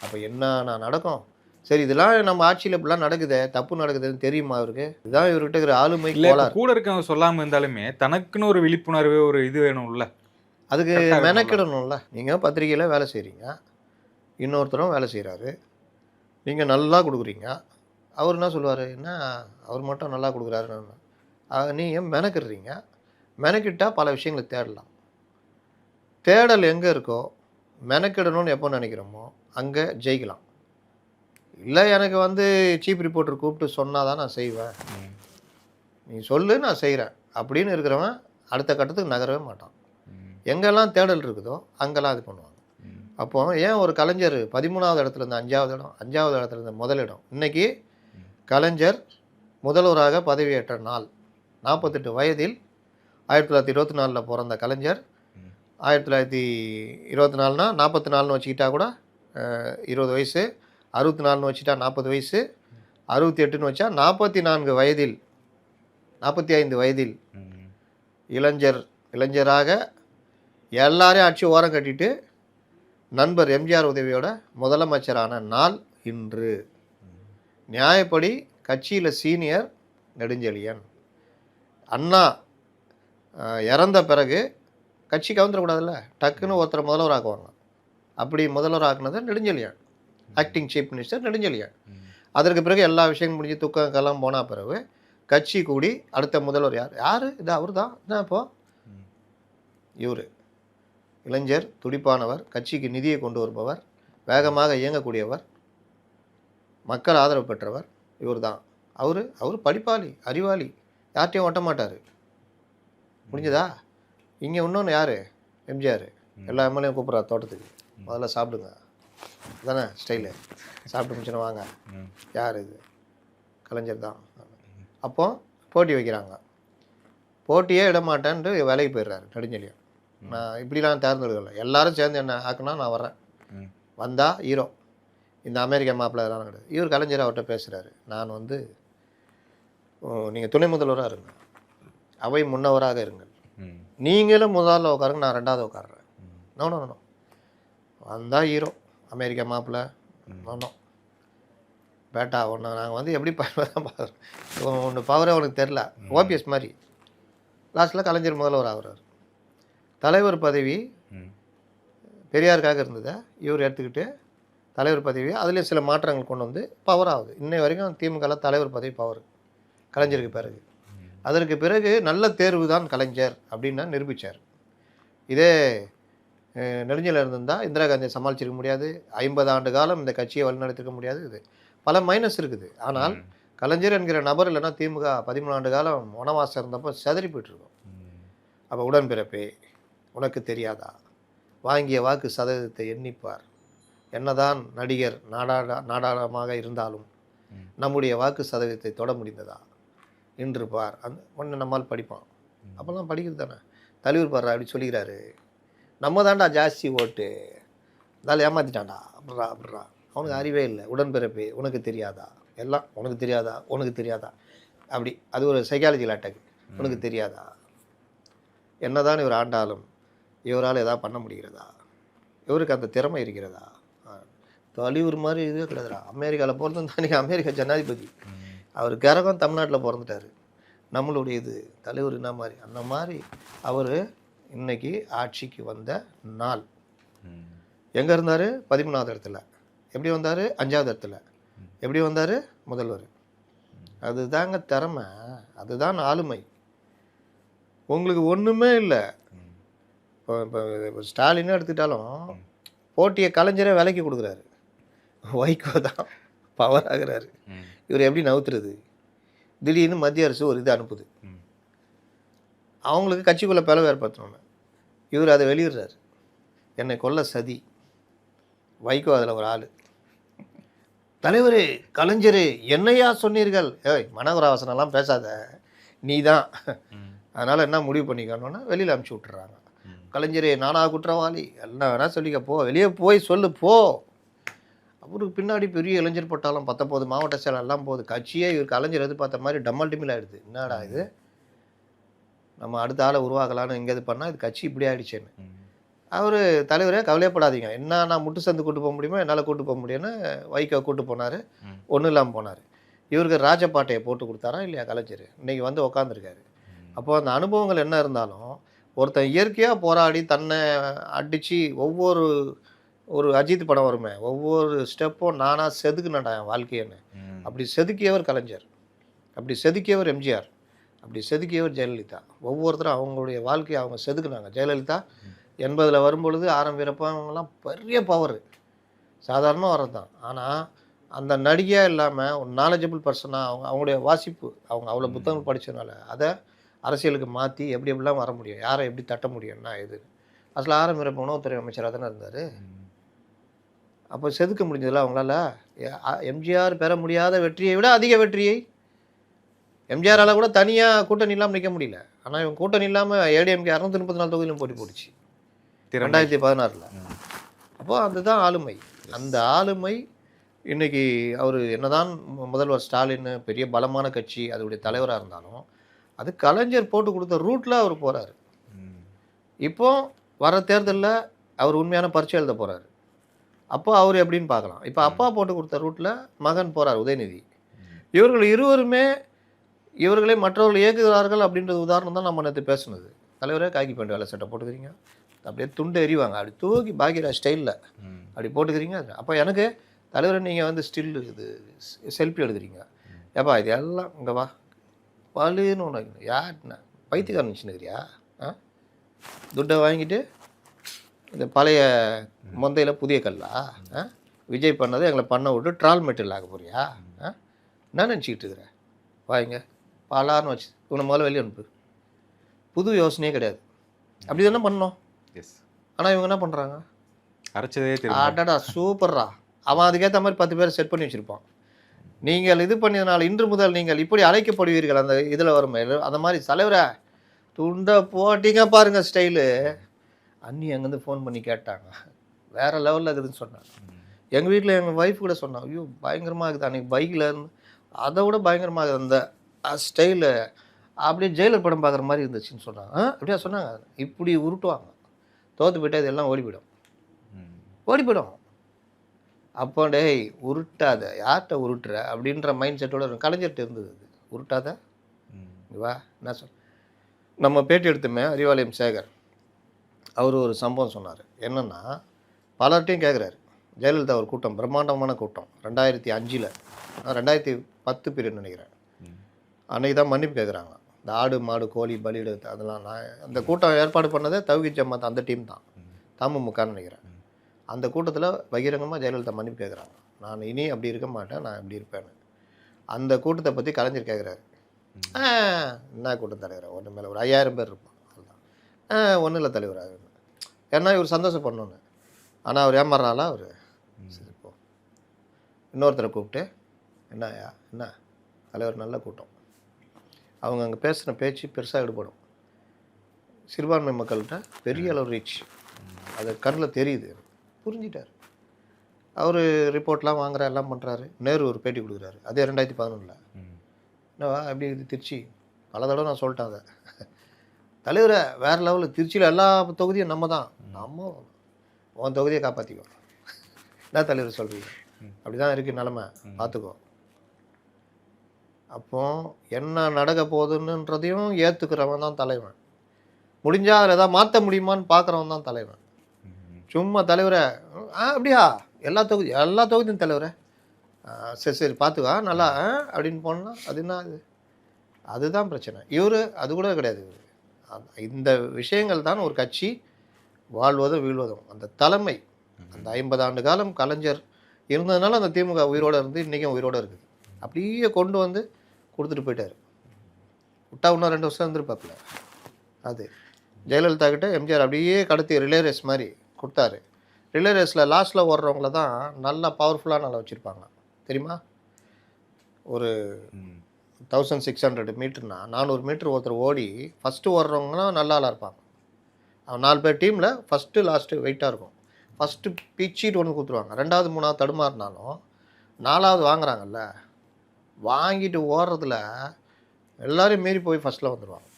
அப்போ என்ன நடக்கும்? சரி, இதெல்லாம் நம்ம ஆட்சியில் இப்படிலாம் நடக்குது, தப்பு நடக்குதுன்னு தெரியுமா அவருக்கு? இதுதான் இவர்கிட்ட இருக்கிற ஆளுமை. கூட இருக்கவங்க சொல்லாமல் இருந்தாலுமே தனக்குன்னு ஒரு விழிப்புணர்வு, ஒரு இது வேணும்ல. அதுக்கு மெனக்கிடணும்ல. நீங்கள் பத்திரிகையில் வேலை செய்கிறீங்க, இன்னொருத்தரும் வேலை செய்கிறாரு, நீங்கள் நல்லா கொடுக்குறீங்க. அவர் என்ன சொல்லுவார்? என்ன அவர் மட்டும் நல்லா கொடுக்குறாருன்னு. நீங்கள் மெனக்கிடுறீங்க. மெனக்கிட்டால் பல விஷயங்களை தேடலாம். தேடல் எங்கே இருக்கோ, மெனக்கிடணும்னு எப்போ நினைக்கிறோமோ அங்கே ஜெயிக்கலாம். இல்லை எனக்கு சீஃப் ரிப்போர்ட்டர் கூப்பிட்டு சொன்னால் தான் நான் செய்வேன், நீ சொல்லு நான் செய்கிறேன் அப்படின்னு இருக்கிறவன் அடுத்த கட்டத்துக்கு நகரவே மாட்டான். எங்கெல்லாம் தேடல் இருக்குதோ அங்கெல்லாம் இது பண்ணுவாங்க. அப்போ ஏன் ஒரு கலைஞர் 13வது இடத்துலேருந்து 5வது இடம், 5வது இடத்துலேருந்து முதலிடம்? இன்றைக்கி கலைஞர் முதல்வராக பதவியேற்ற நாள் 48 வயதில் 1924 பிறந்த கலைஞர் 1924னா 44ன்னு வச்சுக்கிட்டா கூட 20 வயசு, 64ன்னு வச்சுட்டா 40 வயசு, 68ன்னு வச்சா 44 வயதில் 45 வயதில் இளைஞராக எல்லாரையும் அடிச்சு ஓரம் கட்டிட்டு நண்பர் எம்ஜிஆர் உதவியோட முதலமைச்சரான நாள் இன்று. நியாயப்படி கட்சியில் சீனியர் நெடுஞ்செழியன். அண்ணா இறந்த பிறகு கட்சி கவுந்துடக்கூடாதுல்ல, டக்குன்னு ஒருத்தரை முதல்வர் ஆக்குவாங்க. அப்படி முதல்வர் ஆக்குனது Nedunchezhiyan, acting chief minister Nedunchezhiyan. அதற்கு பிறகு எல்லா விஷயங்களும் முடிஞ்சு துக்கங்கெல்லாம் போனால் பிறகு கட்சி கூடி அடுத்த முதல்வர் யார்? இது அவர் தான். என்ன இப்போ இவர் இளைஞர், துடிப்பானவர், கட்சிக்கு நிதியை கொண்டு வருபவர், வேகமாக இயங்கக்கூடியவர், மக்கள் ஆதரவு பெற்றவர் இவர் தான். அவர் படிப்பாளி, அறிவாளி, யார்ட்டையும் ஒட்ட மாட்டார். முடிஞ்சதா? இங்கே இன்னொன்று யார்? எம்ஜிஆர். எல்லா எம்எல்ஏயும் கூப்பிட்றாரு தோட்டத்துக்கு, முதல்ல சாப்பிடுங்க தானே ஸ்டைலு. சாப்பிட்டு முடிச்சுன்னு வாங்க. யார் இது? கலைஞர் தான். அப்போ போட்டி வைக்கிறாங்க. போட்டியே இட மாட்டேன்ட்டு வேலைக்கு போயிடுறாரு நெடுஞ்செழியன். நான் இப்படிலாம் தேர்ந்தெடுக்கல, எல்லாரும் சேர்ந்து என்ன ஆக்குனா நான் வர்றேன். வந்தால் ஹீரோ. இந்த அமெரிக்கா மாப்பிள்ளை இதெல்லாம் கிடையாது. இவர் கலைஞர் அவர்கிட்ட பேசுகிறாரு. நான் நீங்கள் துணை முதல்வராக இருங்க, அவை முன்னவராக இருங்கள், நீங்களும் முதல்ல உட்காருங்க, நான் 2வது உட்காடுறேன். நோ வந்தால் ஹீரோ அமெரிக்கா மாப்பிள்ளை. நோ பேட்டா ஒன்று நாங்கள் எப்படி தான் பார்க்குறோம். ஒன்று பவரே உனக்கு தெரில. ஓபிஎஸ் மாதிரி லாஸ்ட்டில் கலைஞர் முதல்வர் ஆகிறார். தலைவர் பதவி பெரியாருக்காக இருந்ததை இவர் எடுத்துக்கிட்டு தலைவர் பதவி அதுலேயும் சில மாற்றங்கள் கொண்டு வந்து பவர் ஆகுது. இன்னை வரைக்கும் திமுகவில் தலைவர் பதவி பவர் கலைஞருக்கு பிறகு. அதற்கு பிறகு நல்ல தேர்வு தான் கலைஞர் அப்படின்னு நிரூபித்தார். இதே நெடுஞ்செழியன் இருந்திருந்தால் இந்திரா காந்தியை சமாளிச்சிருக்க முடியாது, 50 ஆண்டு காலம் இந்த கட்சியை வழிநடத்திருக்க முடியாது. இது பல மைனஸ் இருக்குது. ஆனால் கலைஞர் என்கிற நபர் இல்லைன்னா திமுக 13 ஆண்டு காலம் வனவாசம் இருந்தப்போ செதறி போயிட்டுருக்கோம். அப்போ உடன்பிறப்பே உனக்கு தெரியாதா, வாங்கிய வாக்கு சதவீதத்தை எண்ணிப்பார், என்னதான் நடிகர் நாடாளமாக இருந்தாலும் நம்முடைய வாக்கு சதவீதத்தை தொட முடிந்ததா என்று பார். ஒன்று நம்மால் படிப்பான். அப்போல்லாம் படிக்கிறது தானே. தலைவர் பாடுறா அப்படி சொல்லிக்கிறாரு. நம்ம தாண்டா ஜாஸ்தி ஓட்டு, இருந்தாலும் ஏமாத்திட்டான்டா அப்படிறா. அவனுக்கு அறிவே இல்லை. உடன்பிறப்பே உனக்கு தெரியாதா, எல்லாம் உனக்கு தெரியாதா, உனக்கு தெரியாதா, அப்படி. அது ஒரு சைக்காலஜிக்கல் அட்டாக். உனக்கு தெரியாதா, என்னதான் இவர் ஆண்டாலும் இவரால் எதாவது பண்ண முடிகிறதா, இவருக்கு அந்த திறமை இருக்கிறதா, தலைவர் மாதிரி இதுவே கிடையாதுடா. அமெரிக்காவில் பிறந்து அன்றைக்கி அமெரிக்கா ஜனாதிபதி, அவர் கரகம் தமிழ்நாட்டில் பிறந்துட்டார். நம்மளுடைய இது தலைவர் என்ன மாதிரி அந்த மாதிரி அவர் இன்னைக்கு ஆட்சிக்கு வந்த நாள். எங்கே இருந்தார்? 13வது இடத்துல. எப்படி வந்தார்? 5வது இடத்துல. எப்படி வந்தார்? முதல்வர். அதுதாங்க திறமை, அதுதான் ஆளுமை. உங்களுக்கு ஒன்றுமே இல்லை. இப்போ ஸ்டாலின்னு எடுத்துக்கிட்டாலும் போட்டியை கலைஞரே விலைக்கு கொடுக்குறாரு. வைகோ தான் பவர் ஆகிறாரு. இவர் எப்படி நவுத்துறது? திடீர்னு மத்திய அரசு ஒரு இது அனுப்புது, அவங்களுக்கு கட்சிக்குள்ளே பிளவு ஏற்படுத்தணும்னு. இவர் அதை வெளியிடுறாரு. என்னை கொல்ல சதி. வைகோ அதில் ஒரு ஆள். தலைவர் கலைஞர் என்னையா சொன்னீர்கள்? ஏய் மனோகராவசனெல்லாம் பேசாத, நீ தான். அதனால் என்ன முடிவு பண்ணிக்கணும்னா வெளியில் அனுப்பிச்சி விட்டுறாங்க. கலைஞரே நானா குற்றவாளி, என்ன வேணால் சொல்லிக்க, போ வெளியே போய் சொல்லு போ. அவருக்கு பின்னாடி பெரிய இளைஞர் பட்டாலும் 19 மாவட்ட செயலர் எல்லாம் போகுது. கட்சியே இவர் கலைஞர் எதிர்பார்த்த மாதிரி டம்மல் டிமில் ஆகிடுது. என்னடா இது, நம்ம அடுத்த ஆளை உருவாக்கலான்னு இங்கே இது பண்ணால் இது கட்சி இப்படி ஆகிடுச்சேன்னு. அவர் தலைவரே கவலையப்படாதீங்க, என்ன நான் முட்டு சந்து கூட்டு போக முடியுமோ என்னால் கூட்டு போக முடியும்னு வைகோ கூட்டு போனார். ஒன்றும் இல்லாமல் போனார். இவருக்கு ராஜபாட்டையை போட்டு கொடுத்தாரா இல்லையா கலைஞர்? இன்றைக்கி வந்து உக்காந்துருக்காரு. அப்போது அந்த அனுபவங்கள் என்ன இருந்தாலும் ஒருத்தன் இயற்கையாக போராடி தன்னை அடித்து ஒரு அஜித் படம் வருமே, ஒவ்வொரு ஸ்டெப்பும் நானாக செதுக்குனடா என் வாழ்க்கைன்னு. அப்படி செதுக்கியவர் கலைஞர், அப்படி செதுக்கியவர் எம்ஜிஆர், அப்படி செதுக்கியவர் ஜெயலலிதா. ஒவ்வொருத்தரும் அவங்களுடைய வாழ்க்கையை அவங்க செதுக்குனாங்க. ஜெயலலிதா 80 வரும்பொழுது ஆரம்பிக்கிறப்ப அவங்கெல்லாம் பெரிய பவர், சாதாரணமாக வர்றது தான். ஆனால் அந்த நடிகையாக இல்லாமல் ஒரு நாலேஜபிள் பர்சனாக அவங்களுடைய வாசிப்பு, அவங்க அவ்வளோ புத்தகங்கள் படித்ததுனால அதை அரசியலுக்கு மாற்றி எப்படி எப்படிலாம் வர முடியும், யாரை எப்படி தட்ட முடியும்னா இது. அதில் ஆரம்பிக்கிறப்ப உணவுத்துறை அமைச்சராக தானே இருந்தார். அப்போ செதுக்க முடிஞ்சதில்ல அவங்களால. எம்ஜிஆர் பெற முடியாத வெற்றியை விட அதிக வெற்றியை எம்ஜிஆரால் கூட தனியாக கூட்டணி இல்லாமல் நிற்க முடியல. ஆனால் இவங்க கூட்டணி இல்லாமல் ஏடிஎம்கே 634 தொகுதியிலும் போட்டி போட்டுச்சு 2016. அப்போது அதுதான் ஆளுமை. அந்த ஆளுமை இன்றைக்கி அவர் என்னதான் முதல்வர் ஸ்டாலின் பெரிய பலமான கட்சி அதோடைய தலைவராக இருந்தாலும் அது கலைஞர் போட்டு கொடுத்த ரூட்டில் அவர் போகிறாரு. இப்போ வர தேர்தலில் அவர் உண்மையான பரீட்சை எழுத போகிறாரு. அப்போ அவர் எப்படின்னு பார்க்கலாம். இப்போ அப்பா போட்டு கொடுத்த ரூட்டில் மகன் போகிறார் உதயநிதி. இவர்கள் இருவருமே இவர்களே மற்றவர்கள் இயக்குகிறார்கள் அப்படின்றது உதாரணம் தான் நம்ம நேற்று பேசுனது. தலைவரே காக்கி பேண்ட் வேலை சட்டை போட்டுக்கிறீங்க, அப்படியே துண்டு எறிவாங்க, அப்படி தூக்கி பாக்யராஜ் ஸ்டைலில் அப்படி போட்டுக்கிறீங்க. அப்போ எனக்கு தலைவரை நீங்கள் வந்து ஸ்டில் இது செல்ஃபி எடுக்கிறீங்க, ஏப்பா இது எல்லாம் இங்கே வா பழுன்னு ஒன்று யாருண்ணா பைத்தியக்காரன் நினச்சினுக்கிறியா? துட்டை வாங்கிட்டு இந்த பழைய மொந்தையில் புதிய கல்லா விஜய் பண்ணதை எங்களை பண்ண விட்டு ட்ரால் மெட்டீரியல் ஆக போறியா? என்ன நினச்சிக்கிட்டு இருக்கிற? வாங்க பாலான்னு வச்சு இவனை முதல்ல வெளியே அனுப்பு. புது யோசனையே கிடையாது. அப்படி தானே பண்ணோம். ஆனால் இவங்க என்ன பண்ணுறாங்க? அரைச்சதே ஆடாடா சூப்பர்ரா. அவன் அதுக்கேற்ற மாதிரி 10 பேரை செட் பண்ணி வச்சுருப்பான். நீங்கள் இது பண்ணியதுனால இன்று முதல் நீங்கள் இப்படி அழைக்கப்படுவீர்கள். அந்த இதில் வரும் அந்த மாதிரி தலைவரை துண்டை போட்டிங்க பாருங்கள் ஸ்டைலு. அண்ணி அங்கேருந்து ஃபோன் பண்ணி கேட்டாங்க, வேறு லெவலில் இருக்குதுன்னு சொன்னாங்க. எங்கள் வீட்டில் எங்கள் ஒய்ஃப் கூட சொன்னாங்க, ஐயோ பயங்கரமாக இருக்குது அன்றைக்கி பைக்கில் இருந்து, அதை விட பயங்கரமாக இருக்குது அந்த ஸ்டைலு, அப்படியே ஜெயிலர் படம் பார்க்குற மாதிரி இருந்துச்சுன்னு சொன்னாங்க. அப்படியா சொன்னாங்க. இப்படி உருட்டுவாங்க, தோற்று போய்ட்டு இதெல்லாம் ஓடி போயிடும். அப்போ டேய் உருட்டாத, யார்கிட்ட உருட்டுற அப்படின்ற மைண்ட் செட்டோட இருக்கும். கலைஞர்கிட்ட இருந்தது அது, உருட்டாத வா. என்ன சொல் நம்ம பேட்டி எடுத்துமே அறிவாலயம் சேகர், அவர் ஒரு சம்பவம் சொன்னார். என்னென்னா பலர்ட்டையும் கேட்குறாரு. ஜெயலலிதா ஒரு கூட்டம், பிரம்மாண்டமான கூட்டம் 2005 2010 பீரியட் நினைக்கிறேன். அன்றைக்கி தான் மன்னிப்பு கேட்குறாங்க. இந்த ஆடு மாடு கோழி பலியிடு அதெல்லாம் நான் அந்த கூட்டம் ஏற்பாடு பண்ணதே தௌஹீத் ஜமாத் அந்த டீம் தான், தமுமுகன்னு நினைக்கிறேன். அந்த கூட்டத்தில் பகிரங்கமாக ஜெயலலிதா மன்னிப்பு கேட்குறாங்க. நான் இனி அப்படி இருக்க மாட்டேன், நான் இப்படி இருப்பேன்னு. அந்த கூட்டத்தை பற்றி கலைஞர் கேட்குறாரு. என்ன கூட்டம் தலைவர்? ஒன்று மேலே ஒரு 5000 பேர் இருப்பான், அதுதான் ஒன்றும் இல்லை தலைவராக. ஏன்னா இவர் சந்தோஷப்படணுன்னு. ஆனால் அவர் ஏமாறுறாளா? அவர் சரி இப்போ இன்னொருத்தரை கூப்பிட்டு என்ன தலைவர் நல்ல கூட்டம், அவங்க அங்கே பேசுகிற பேச்சு பெருசாக ஈடுபடும், சிறுபான்மை மக்கள்கிட்ட பெரிய அளவு ரீச், அது கண்ணில் தெரியுது, புரிஞ்சிட்டார். அவர் ரிப்போர்ட்லாம் வாங்குற எல்லாம் பண்ணுறாரு. நேரு ஒரு பேட்டி கொடுக்குறாரு, அதே 2011. என்னவா எப்படி இது திருச்சி பல தடவை நான் சொல்லிட்டேன் அதை. தலைவரை வேறு லெவலில் திருச்சியில் எல்லா தொகுதியும் நம்ம தான், நம்ம உன் தொகுதியை காப்பாற்றிக்கோ. என்ன தலைவர் சொல்கிறீங்க? ம். அப்படி தான் இருக்குது நிலமை, ம். பார்த்துக்கோ. அப்போ என்ன நடக்க போகுதுன்றதையும் ஏற்றுக்கிறவன் தான் தலைவன். முடிஞ்சால் அதில் எதாவது மாற்ற முடியுமான்னு பார்க்குறவன் தான் தலைவன். ம். சும்மா தலைவரை அப்படியா எல்லா தொகுதியும் தலைவரை சரி சரி பார்த்துக்கா நல்லா அப்படின்னு போனால் அது என்ன அது? அதுதான் பிரச்சனை. இவர் அது கூட கிடையாது. இந்த விஷயங்கள் தான் ஒரு கட்சி வாழ்வதும் வீழ்வதும். அந்த தலைமை, அந்த 50 ஆண்டு காலம் கலைஞர் இருந்ததுனால அந்த திமுக உயிரோடு இருந்து இன்றைக்கும் உயிரோடு இருக்குது. அப்படியே கொண்டு வந்து கொடுத்துட்டு போயிட்டார். விட்டா இன்னும் 2 வருஷம் இருந்திருப்பாப்புல. அது ஜெயலலிதா கிட்ட எம்ஜிஆர் அப்படியே கடத்தி ரிலே ரேஸ் மாதிரி கொடுத்தாரு. ரிலே ரேஸில் லாஸ்ட்டில் ஓடுறவங்கள தான் நல்லா பவர்ஃபுல்லாக நல்லா வச்சுருப்பாங்க தெரியுமா? ஒரு 1600 மீட்டர்னா 400 மீட்டர் ஒருத்தர் ஓடி ஃபஸ்ட்டு ஓடுறவங்கன்னா நல்ல ஆளாக இருப்பாங்க. அவன் 4 பேர் டீமில் ஃபஸ்ட்டு லாஸ்ட்டு வெயிட்டாக இருக்கும். ஃபஸ்ட்டு பிச்சீட்டு ஒன்று கொடுத்துருவாங்க. 2வது 3வது தடுமாறினாலும் 4வது வாங்குறாங்கல்ல, வாங்கிட்டு ஓடுறதுல எல்லோரையும் மீறி போய் ஃபஸ்ட்டில் வந்துடுவாங்க.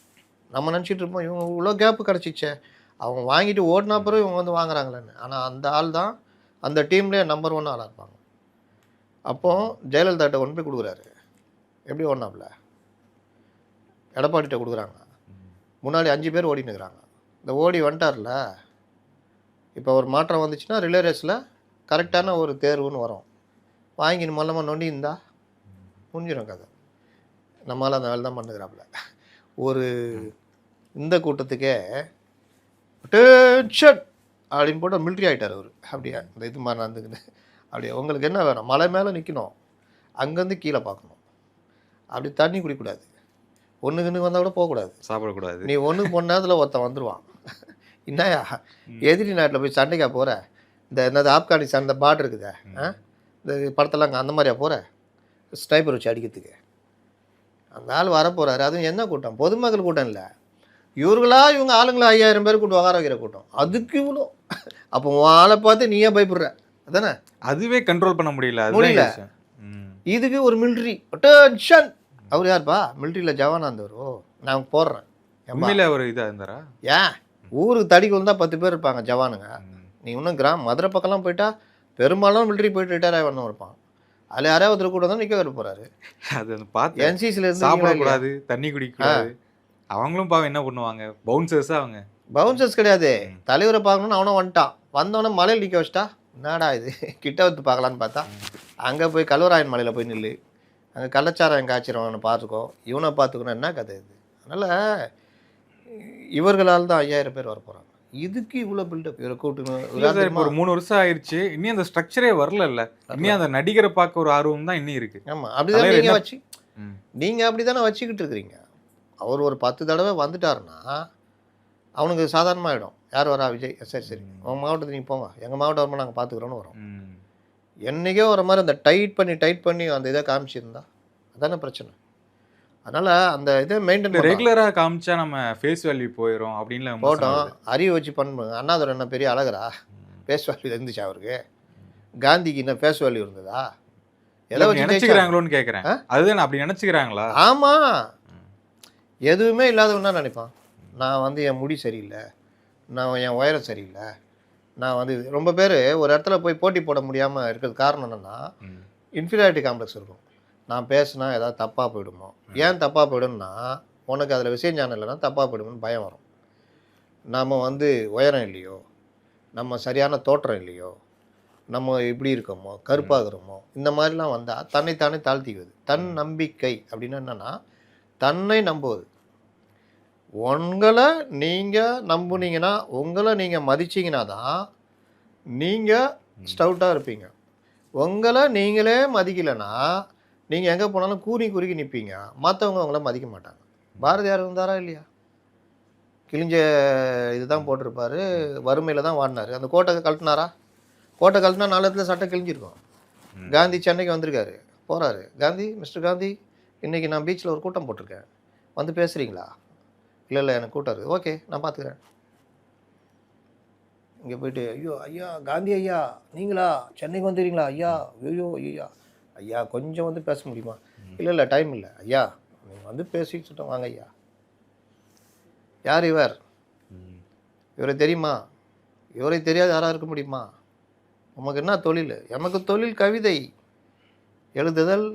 நம்ம நினச்சிட்டு இருப்போம் இவங்க இவ்வளோ கேப்பு கிடச்சிச்சே, அவங்க வாங்கிட்டு ஓடினா பிறகு இவங்க வந்து வாங்குறாங்களேன்னு. ஆனால் அந்த ஆள் தான் அந்த டீம்லேயே நம்பர் 1 ஆளாக இருப்பாங்க. அப்போது ஜெயலலிதாட்ட கொண்டு போய் கொடுக்குறாரு. எப்படி ஓடினாப்புல? எடப்பாடிகிட்ட கொடுக்குறாங்க. முன்னாடி 5 பேர் ஓடின்னு இருக்கிறாங்க. இந்த ஓடி வந்துட்டார்ல, இப்போ ஒரு மாற்றம் வந்துச்சுன்னா ரிலே ரேஸில் கரெக்டான ஒரு தேர்வுன்னு வரும். வாங்கின்னு மொல்லமாக நொண்டி இருந்தா முடிஞ்சிடும் கதை. நம்மளால் அந்த வேலை தான் பண்ணுகிறாப்புல. ஒரு இந்த கூட்டத்துக்கே டென்ஷன் அப்படின்னு போட்டு மிலிட்ரி ஆகிட்டார் அவர். அப்படியே இந்த இது மாதிரி நடந்துக்கிட்டு அப்படியே உங்களுக்கு என்ன வேணும்? மலை மேலே நிற்கணும், அங்கேருந்து கீழே பார்க்கணும், அப்படி தண்ணி குடிக்கக்கூடாது, ஒன்றுக்குன்னு வந்தால் கூட போகக்கூடாது, சாப்பிடக்கூடாது. நீ ஒன்றுக்கு போன நேரத்தில் ஒருத்தன் வந்துடுவான். என்னையா எதிரி நாட்டில் போய் சண்டைக்கா போகிற? இந்த என்னது ஆப்கானிஸ்தான் இந்த பார்டர் இருக்குதே, இந்த படத்தெல்லாம் அங்கே அந்த மாதிரியா போகிற ஸ்னைப்பர் வச்சு அடிக்கிறதுக்கு? அந்த ஆள் வரப்போகிறாரு. அதுவும் என்ன கூட்டம்? பொதுமக்கள் கூட்டம் இல்லை, இவங்க ஆளுங்களா 5000 பேர் கூட்டு உட்கார வைக்கிற கூட்டம். அதுக்கு இவ்வளோ. அப்போ ஆளை பார்த்து நீயே பயப்படுற அதானே? அதுவே கண்ட்ரோல் பண்ண முடியல. இதுக்கு ஒரு மிலிட்ரி டென்ஷன். அவர் யாருப்பா? மிலிட்ரியில் ஜவானா இருந்தவரோ? நான் போடுறேன். உண்மையில ஒரு இதாக இருந்தாரா? ஏன் ஊருக்கு தடிக்கு வந்தால் 10 பேர் இருப்பாங்க ஜவானுங்க. நீ இன்னும் மதுரை பக்கம்லாம் போயிட்டா பெரும்பாலும் மிலிட்ரி போயிட்டு ரிட்டையர் ஆகி வரணும் இருப்பான். அதில் யாராவது ஒருத்தர் கூட தான் நிற்க வர போகிறாரு. அது பார்த்து என்சிசியில் இருந்து சாப்பிடக்கூடாது, தண்ணி குடிக்கக்கூடாது. அவங்களும் பாவம் என்ன பண்ணுவாங்க? பவுன்சர்ஸாக அவங்க. பவுன்சர்ஸ் கிடையாது, தலைவரை பார்க்கணுன்னு அவனும் வந்துட்டான். வந்தவொடனே மலையில் நிற்க வச்சிட்டா, என்னடா இது கிட்ட வந்து பார்க்கலான்னு பார்த்தா அங்கே போய் கல்வராயன் மலையில் போய் நில்லு, அங்கே கள்ளச்சாராயம் காய்ச்சிறவனை பார்த்துக்கோ, இவனை பார்த்துக்கணும். என்ன கதை இது? அதனால் இவர்களால் தான் 5000 பேர் வர போகிறாங்க. இதுக்கு இவ்வளோ பில்டப் இவரை கூட்டணும். ஒரு 3 வருஷம் ஆயிடுச்சு, இன்னும் அந்த ஸ்ட்ரக்சரே வரல. இன்னும் அந்த நடிகரை பார்க்க ஒரு ஆர்வம் தான் இன்னும் இருக்கு. ஆமாம், அப்படிதான் நீங்கள் அப்படி தானே வச்சுக்கிட்டு இருக்கிறீங்க. அவர் ஒரு 10 தடவை வந்துட்டாருன்னா அவனுக்கு சாதாரணமாகிடும். யார் வரா? விஜய். சரி சரி உங்கள் மாவட்டத்துக்கு நீங்கள் போங்க, எங்கள் மாவட்டம் வரும்போது நாங்கள் பார்த்துக்குறோன்னு வரும். என்றைக்கோ ஒரு மாதிரி அந்த டைட் பண்ணி அந்த இதை காமிச்சிருந்தா அதானே பிரச்சனை. அதனால் அந்த இதை மெயின்டைன் ரெகுலராக காமிச்சா நம்ம ஃபேஸ் வேல்யூ போயிடும் அப்படின்னு போட்டோம். அறிவு வச்சு பண்ணுங்க. அண்ணாதுரை என்ன பெரிய அழகரா? ஃபேஸ் வேல்யூ இருந்துச்சு அவருக்கு? காந்திக்கு என்ன ஃபேஸ் வேல்யூ இருந்ததா? எதை வச்சு நினச்சிக்கிறாங்களோன்னு கேட்குறேன். அதுதான் அப்படி நினச்சிக்கிறாங்களா? ஆமாம், எதுவுமே இல்லாதவன்னா நினைப்பான். நான் என் முடி சரியில்லை, நான் என் உயரம் சரியில்லை, நான் ரொம்ப பேர் ஒரு இடத்துல போய் போட்டி போட முடியாமல் இருக்கிறது காரணம் என்னென்னா இன்ஃபீரியாரிட்டி காம்ப்ளெக்ஸ் இருக்கும். நான் பேசுனா ஏதாவது தப்பாக போயிடுமோ. ஏன் தப்பாக போயிடும்னா உனக்கு அதில் விஷயம் ஞானம் இல்லைன்னா தப்பாக போயிடும்னு பயம் வரும். நம்ம உயரம் இல்லையோ, நம்ம சரியான தோற்றம் இல்லையோ, நம்ம இப்படி இருக்கோமோ, கருப்பாகிறோமோ, இந்த மாதிரிலாம் வந்தால் தன்னைத்தானே தாழ்த்திக்குது. தன் நம்பிக்கை அப்படின்னு என்னென்னா தன்னை நம்புவது. உங்களை நீங்கள் நம்புனீங்கன்னா, உங்களை நீங்கள் மதிச்சிங்கன்னா தான் நீங்கள் ஸ்டவுட்டாக இருப்பீங்க. உங்களை நீங்களே மதிக்கலைன்னா நீங்கள் எங்கே போனாலும் குறுக்கி நிற்பீங்க. மற்றவங்க உங்களை மதிக்க மாட்டாங்க. பாரதியார் இருந்தாரா இல்லையா? கிழிஞ்ச இதுதான் போட்டிருப்பார், வறுமையில் தான் வாடினார். அந்த கோட்டை கழட்டினாரா? கோட்டை கழட்டினா 4 இடத்துல சட்டை கிழிஞ்சிருக்கும். காந்தி சென்னைக்கு வந்திருக்காரு, போகிறாரு. காந்தி, மிஸ்டர் காந்தி, இன்றைக்கி நான் பீச்சில் ஒரு கூட்டம் போட்டிருக்கேன், வந்து பேசுகிறீங்களா? இல்லை எனக்கு கூட்டம் இருக்குது. ஓகே, நான் பார்த்துக்கிறேன். இங்கே போயிட்டு ஐயா காந்தி ஐயா நீங்களா சென்னைக்கு வந்துடுறீங்களா? ஐயா ஐயா கொஞ்சம் பேச முடியுமா? இல்லை டைம் இல்லை ஐயா, நீங்கள் பேசிட்டு சொல்லிட்டோம், வாங்க ஐயா. யார் இவர்? இவரை தெரியுமா? இவரை தெரியாது யாராக இருக்க முடியுமா? உமக்கு என்ன தொழில்? எமக்கு தொழில் கவிதை எழுதுதல்,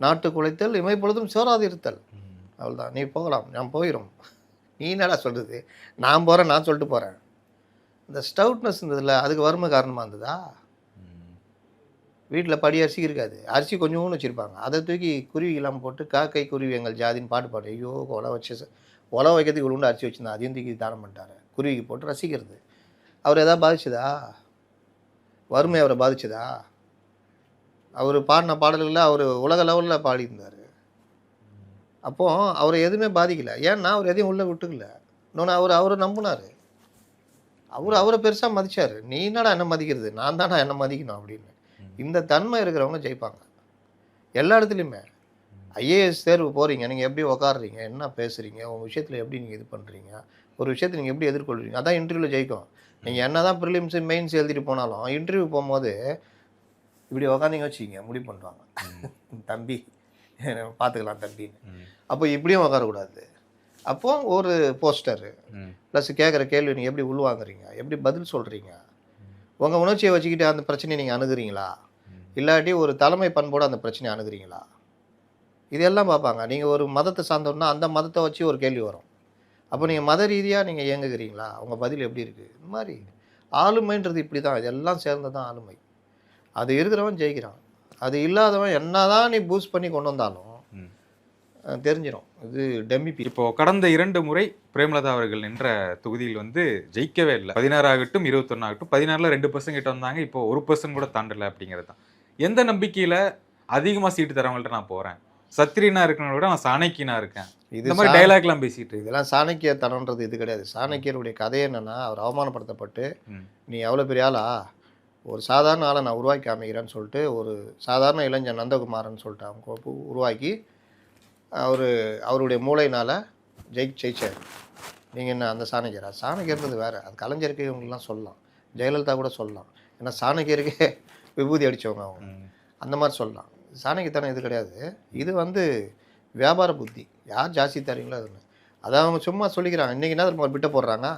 நாட்டுக்கு உழைத்தல், இமைப்பொழுதும் சோராதிருத்தல். அவ்வளோதான். நீ போகலாம், நான் போயிடும். நீ என்னடா சொல்கிறது? நான் போகிறேன், நான் சொல்லிட்டு போகிறேன். இந்த ஸ்டவுட்னஸ் இருந்ததில்ல, அதுக்கு வறுமை காரணமாக இருந்ததா? வீட்டில் படி அரிசி இருக்காது, அரிசி கொஞ்சோன்னு வச்சுருப்பாங்க, அதை தூக்கி குருவிகளாம் போட்டு காக்கை குருவி எங்கள் ஜாதின்னு பாட்டு பாடு. ஐயோ உழ வைக்கிறதுக்கு இவ்வளோ அரிசி வச்சுருந்தா, அதையும் தூக்கி தானம் பண்ணிட்டாரு. குருவிக்கு போட்டு ரசிக்கிறது. அவர் எதாவது பாதிச்சதா? வறுமை அவரை பாதிச்சதா? அவர் பாடின பாடல்களில் அவர் உலக லெவலில் பாடியிருந்தார். அப்போது அவரை எதுவுமே பாதிக்கலை. ஏன்னா அவர் எதையும் உள்ளே விட்டுக்கல. இன்னொன்று அவரை நம்பினார். அவரை பெருசாக மதித்தார். நீ என்னடா என்ன மதிக்கிறது, நான் தானே என்ன மதிக்கணும் அப்படின்னு. இந்த தன்மை இருக்கிறவங்க ஜெயிப்பாங்க எல்லா இடத்துலையுமே. ஐஏஎஸ் தேர்வு போகிறீங்க, நீங்கள் எப்படி உக்காடுறீங்க, என்ன பேசுகிறீங்க, உங்கள் விஷயத்தில் எப்படி நீங்கள் இது பண்ணுறீங்க, ஒரு விஷயத்தை நீங்கள் எப்படி எதிர்கொள்கிறீங்க, அதான் இன்டர்வியூவில் ஜெயிக்கும். நீங்கள் என்ன தான் ப்ரிலிம்ஸு மெயின்ஸ் எழுதிட்டு போனாலும் இன்டர்வியூ போகும்போது இப்படி உக்காந்திங்க வச்சுக்கிங்க முடிவு பண்ணுவாங்க. தம்பி பார்த்துக்கலாம் தம்பின்னு. அப்போ இப்படியும் உக்காரக்கூடாது. அப்போது ஒரு போஸ்டரு ப்ளஸ் கேட்குற கேள்வி நீங்கள் எப்படி உள்வாங்குறீங்க, எப்படி பதில் சொல்கிறீங்க, உங்கள் உணர்ச்சியை வச்சுக்கிட்டு அந்த பிரச்சனையை நீங்கள் அணுகுறீங்களா, இல்லாட்டி ஒரு தலைமை பண்போடு அந்த பிரச்சனையை அணுகுறீங்களா, இதெல்லாம் பார்ப்பாங்க. நீங்கள் ஒரு மதத்தை சார்ந்தோன்னா அந்த மதத்தை வச்சு ஒரு கேள்வி வரும். அப்போ நீங்கள் மத ரீதியாக நீங்கள் இயங்குகிறீங்களா, உங்கள் பதில் எப்படி இருக்குது, இந்த மாதிரி ஆளுமைன்றது இப்படி தான். இதெல்லாம் சேர்ந்து தான் ஆளுமை. அது இருக்கிறவன் ஜெயிக்கிறான். அது இல்லாதவன் என்ன தான் நீ பூஸ்ட் பண்ணி கொண்டு வந்தாலும் தெரிஞ்சிடும் இது டெம்மி பீஸ். இப்போ கடந்த 2 முறை பிரேமலதா அவர்கள் நின்ற தொகுதியில் வந்து ஜெயிக்கவே இல்லை. 16 ஆகட்டும் 21 ஆகட்டும், 16ல் 2% கிட்ட வந்தாங்க. இப்போ 1% கூட தாண்டலை அப்படிங்கிறது தான். எந்த நம்பிக்கையில் அதிகமாக சீட்டு தரவங்கள்ட்ட நான் போகிறேன், சத்திரியனா இருக்கணும் விட நான் சாணக்கியனா இருக்கேன், இந்த மாதிரி டைலாக்லாம் பேசிட்டு இதெல்லாம் சாணக்கியத்தனன்றது இது கிடையாது. சாணக்கியருடைய கதை என்னன்னா, அவர் அவமானப்படுத்தப்பட்டு நீ எவ்வளோ பெரிய ஆளா, ஒரு சாதாரண ஆளை நான் உருவாக்கி அமைக்கிறேன்னு சொல்லிட்டு ஒரு சாதாரண இளைஞன் நந்தகுமாரன் சொல்லிட்டு அவங்க உருவாக்கி அவருடைய மூளையினால் ஜெயிச்சார். நீங்கள் என்ன அந்த சாணக்கியரா? சாணக்கியர்ன்றது வேறு. அது கலைஞருக்கு இவங்கெல்லாம் சொல்லலாம், ஜெயலலிதா கூட சொல்லலாம். ஏன்னா சாணக்கியருக்கே விபூதி அடித்தவங்க அவங்க, அந்த மாதிரி சொல்லலாம். சாணக்கியத்தனம் இது கிடையாது. இது வந்து வியாபார புத்தி. யார் ஜாஸ்தி தரீங்களோ அது. அதை அவங்க சும்மா சொல்லிக்கிறாங்க. இன்றைக்கி என்ன திரும்ப பிட்ட போடுறாங்க,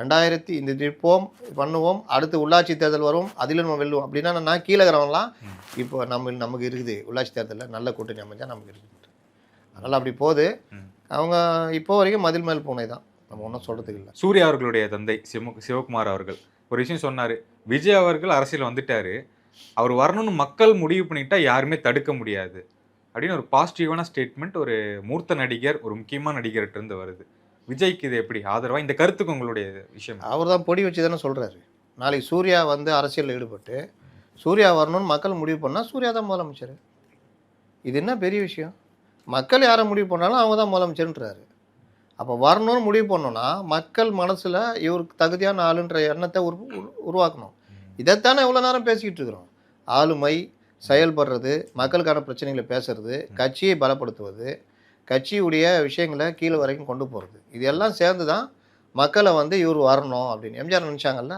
2000 இந்த நிற்போம் பண்ணுவோம், அடுத்து உள்ளாட்சி தேர்தல் வரும், அதில் நம்ம வெல்லுவோம் அப்படின்னா நான் கீழே இருக்கிறவங்களாம் இப்போ நமக்கு இருக்குது உள்ளாட்சி தேர்தலில் நல்ல கூட்டணி அமைஞ்சால் நமக்கு இருக்குது. அதனால் அப்படி போகுது. அவங்க இப்போ வரைக்கும் மதில் மேல் பூனை தான், நம்ம ஒன்றும் சொல்கிறதுக்கு இல்லை. சூர்யா அவர்களுடைய தந்தை சிவகுமார் அவர்கள் ஒரு விஷயம் சொன்னார். விஜய் அவர்கள் அரசியல் வந்துட்டார், அவர் வரணும்னு மக்கள் முடிவு பண்ணிட்டா யாருமே தடுக்க முடியாது அப்படின்னு ஒரு பாசிட்டிவான ஸ்டேட்மெண்ட் ஒரு மூர்த்த நடிகர், ஒரு முக்கியமான நடிகர்கிட்ட இருந்து வருது. விஜய்க்கு இது எப்படி ஆதரவா? இந்த கருத்துக்கு உங்களுடைய விஷயம்? அவர் தான் பொடி வச்சு தானே சொல்கிறாரு. நாளைக்கு சூர்யா வந்து அரசியலில் ஈடுபட்டு சூர்யா வரணும்னு மக்கள் முடிவு பண்ணால் சூர்யா தான் முதலமைச்சர். இது என்ன பெரிய விஷயம்? மக்கள் யாரை முடிவு பண்ணாலும் அவங்க தான் முதலமைச்சர்ன்றாரு. அப்போ வரணும்னு முடிவு பண்ணோன்னா மக்கள் மனசில் இவருக்கு தகுதியான ஆளுன்ற எண்ணத்தை உருவாக்கணும். இதைத்தானே எவ்வளோ நேரம் பேசிக்கிட்டு இருக்கிறோம். ஆளுமை, செயல்படுறது, மக்களுக்கான பிரச்சனைகளை பேசுறது, கட்சியை பலப்படுத்துவது, கட்சியுடைய விஷயங்களை கீழே வரைக்கும் கொண்டு போகிறது, இது எல்லாம் சேர்ந்து தான் மக்களை வந்து இவர் வரணும் அப்படின்னு எம்ஜிஆர் நினச்சாங்கல்ல.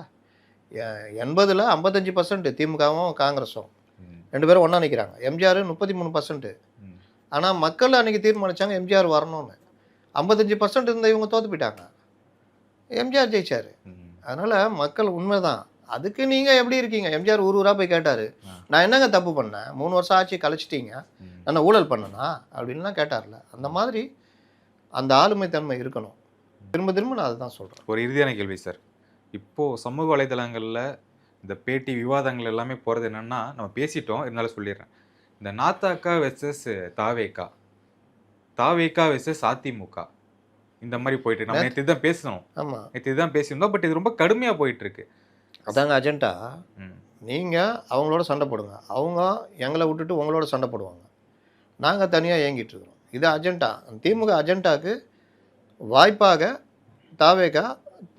80ல் 55% திமுகவும் காங்கிரஸும் 2 பேரும் ஒன்றா நிற்கிறாங்க. எம்ஜிஆர் 33%. ஆனால் மக்கள் அன்றைக்கி தீர்மானித்தாங்க எம்ஜிஆர் வரணும்னு. 55% இருந்த இவங்க தோற்று போயிட்டாங்க, எம்ஜிஆர் ஜெயிச்சார். அதனால் மக்கள் உண்மை தான். அதுக்கு நீங்கள் எப்படி இருக்கீங்க? எம்ஜிஆர் ஊராக போய் கேட்டார், நான் என்னங்க தப்பு பண்ணேன், 3 வருஷம் ஆட்சி கழிச்சிட்டிங்க, நான் ஊழல் பண்ணனா அப்படின்லாம் கேட்டார்ல. அந்த மாதிரி அந்த ஆளுமை தன்மை இருக்கணும். திரும்ப திரும்ப நான் அதுதான் சொல்கிறேன். ஒரு இறுதியான கேள்வி சார். இப்போது சமூக வலைதளங்களில் இந்த பேட்டி விவாதங்கள் எல்லாமே போகிறது என்னென்னா, நம்ம பேசிட்டோம் இருந்தாலும் சொல்லிடுறேன். இந்த நாத்தாக்கா வெர்சஸ் தாவேக்கா, தாவேக்கா வெர்சஸ் அதிமுக, இந்த மாதிரி போயிட்டு நம்ம நேற்று தான் பேசணும். ஆமாம், நேற்று தான் பேசியிருந்தோம். பட் இது ரொம்ப கடுமையாக போயிட்டுருக்கு. அதாங்க அஜெண்டா. நீங்கள் அவங்களோட சண்டை போடுங்க, அவங்க எங்களை விட்டுட்டு உங்களோட சண்டை போடுவாங்க, நாங்கள் தனியாக இயங்கிட்டு இருக்கிறோம். இது அஜெண்டா. திமுக அஜெண்டாவுக்கு வாய்ப்பாக தாவேக்கா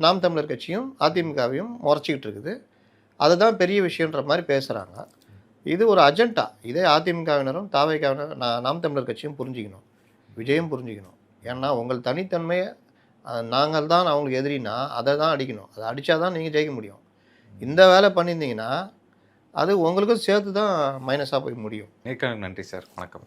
நாம் தமிழர் கட்சியும் அதிமுகவையும் முறைச்சிக்கிட்டு இருக்குது. அதுதான் பெரிய விஷயன்ற மாதிரி பேசுகிறாங்க. இது ஒரு அஜெண்டா. இதே அதிமுகவினரும் தாவேக்காவினரும் நாம் தமிழர் கட்சியும் புரிஞ்சிக்கணும், விஜயும் புரிஞ்சிக்கணும். ஏன்னா உங்கள் தனித்தன்மையை நாங்கள் தான் அவங்களுக்கு எதிரினா அதை தான் அடிக்கணும். அதை அடித்தா தான் நீங்கள் ஜெயிக்க முடியும். இந்த வேலை பண்ணியிருந்தீங்கன்னா அது உங்களுக்கும் சேர்த்து தான் மைனஸாக போய் முடியும். நேர்காணலுக்கு நன்றி சார். வணக்கம்.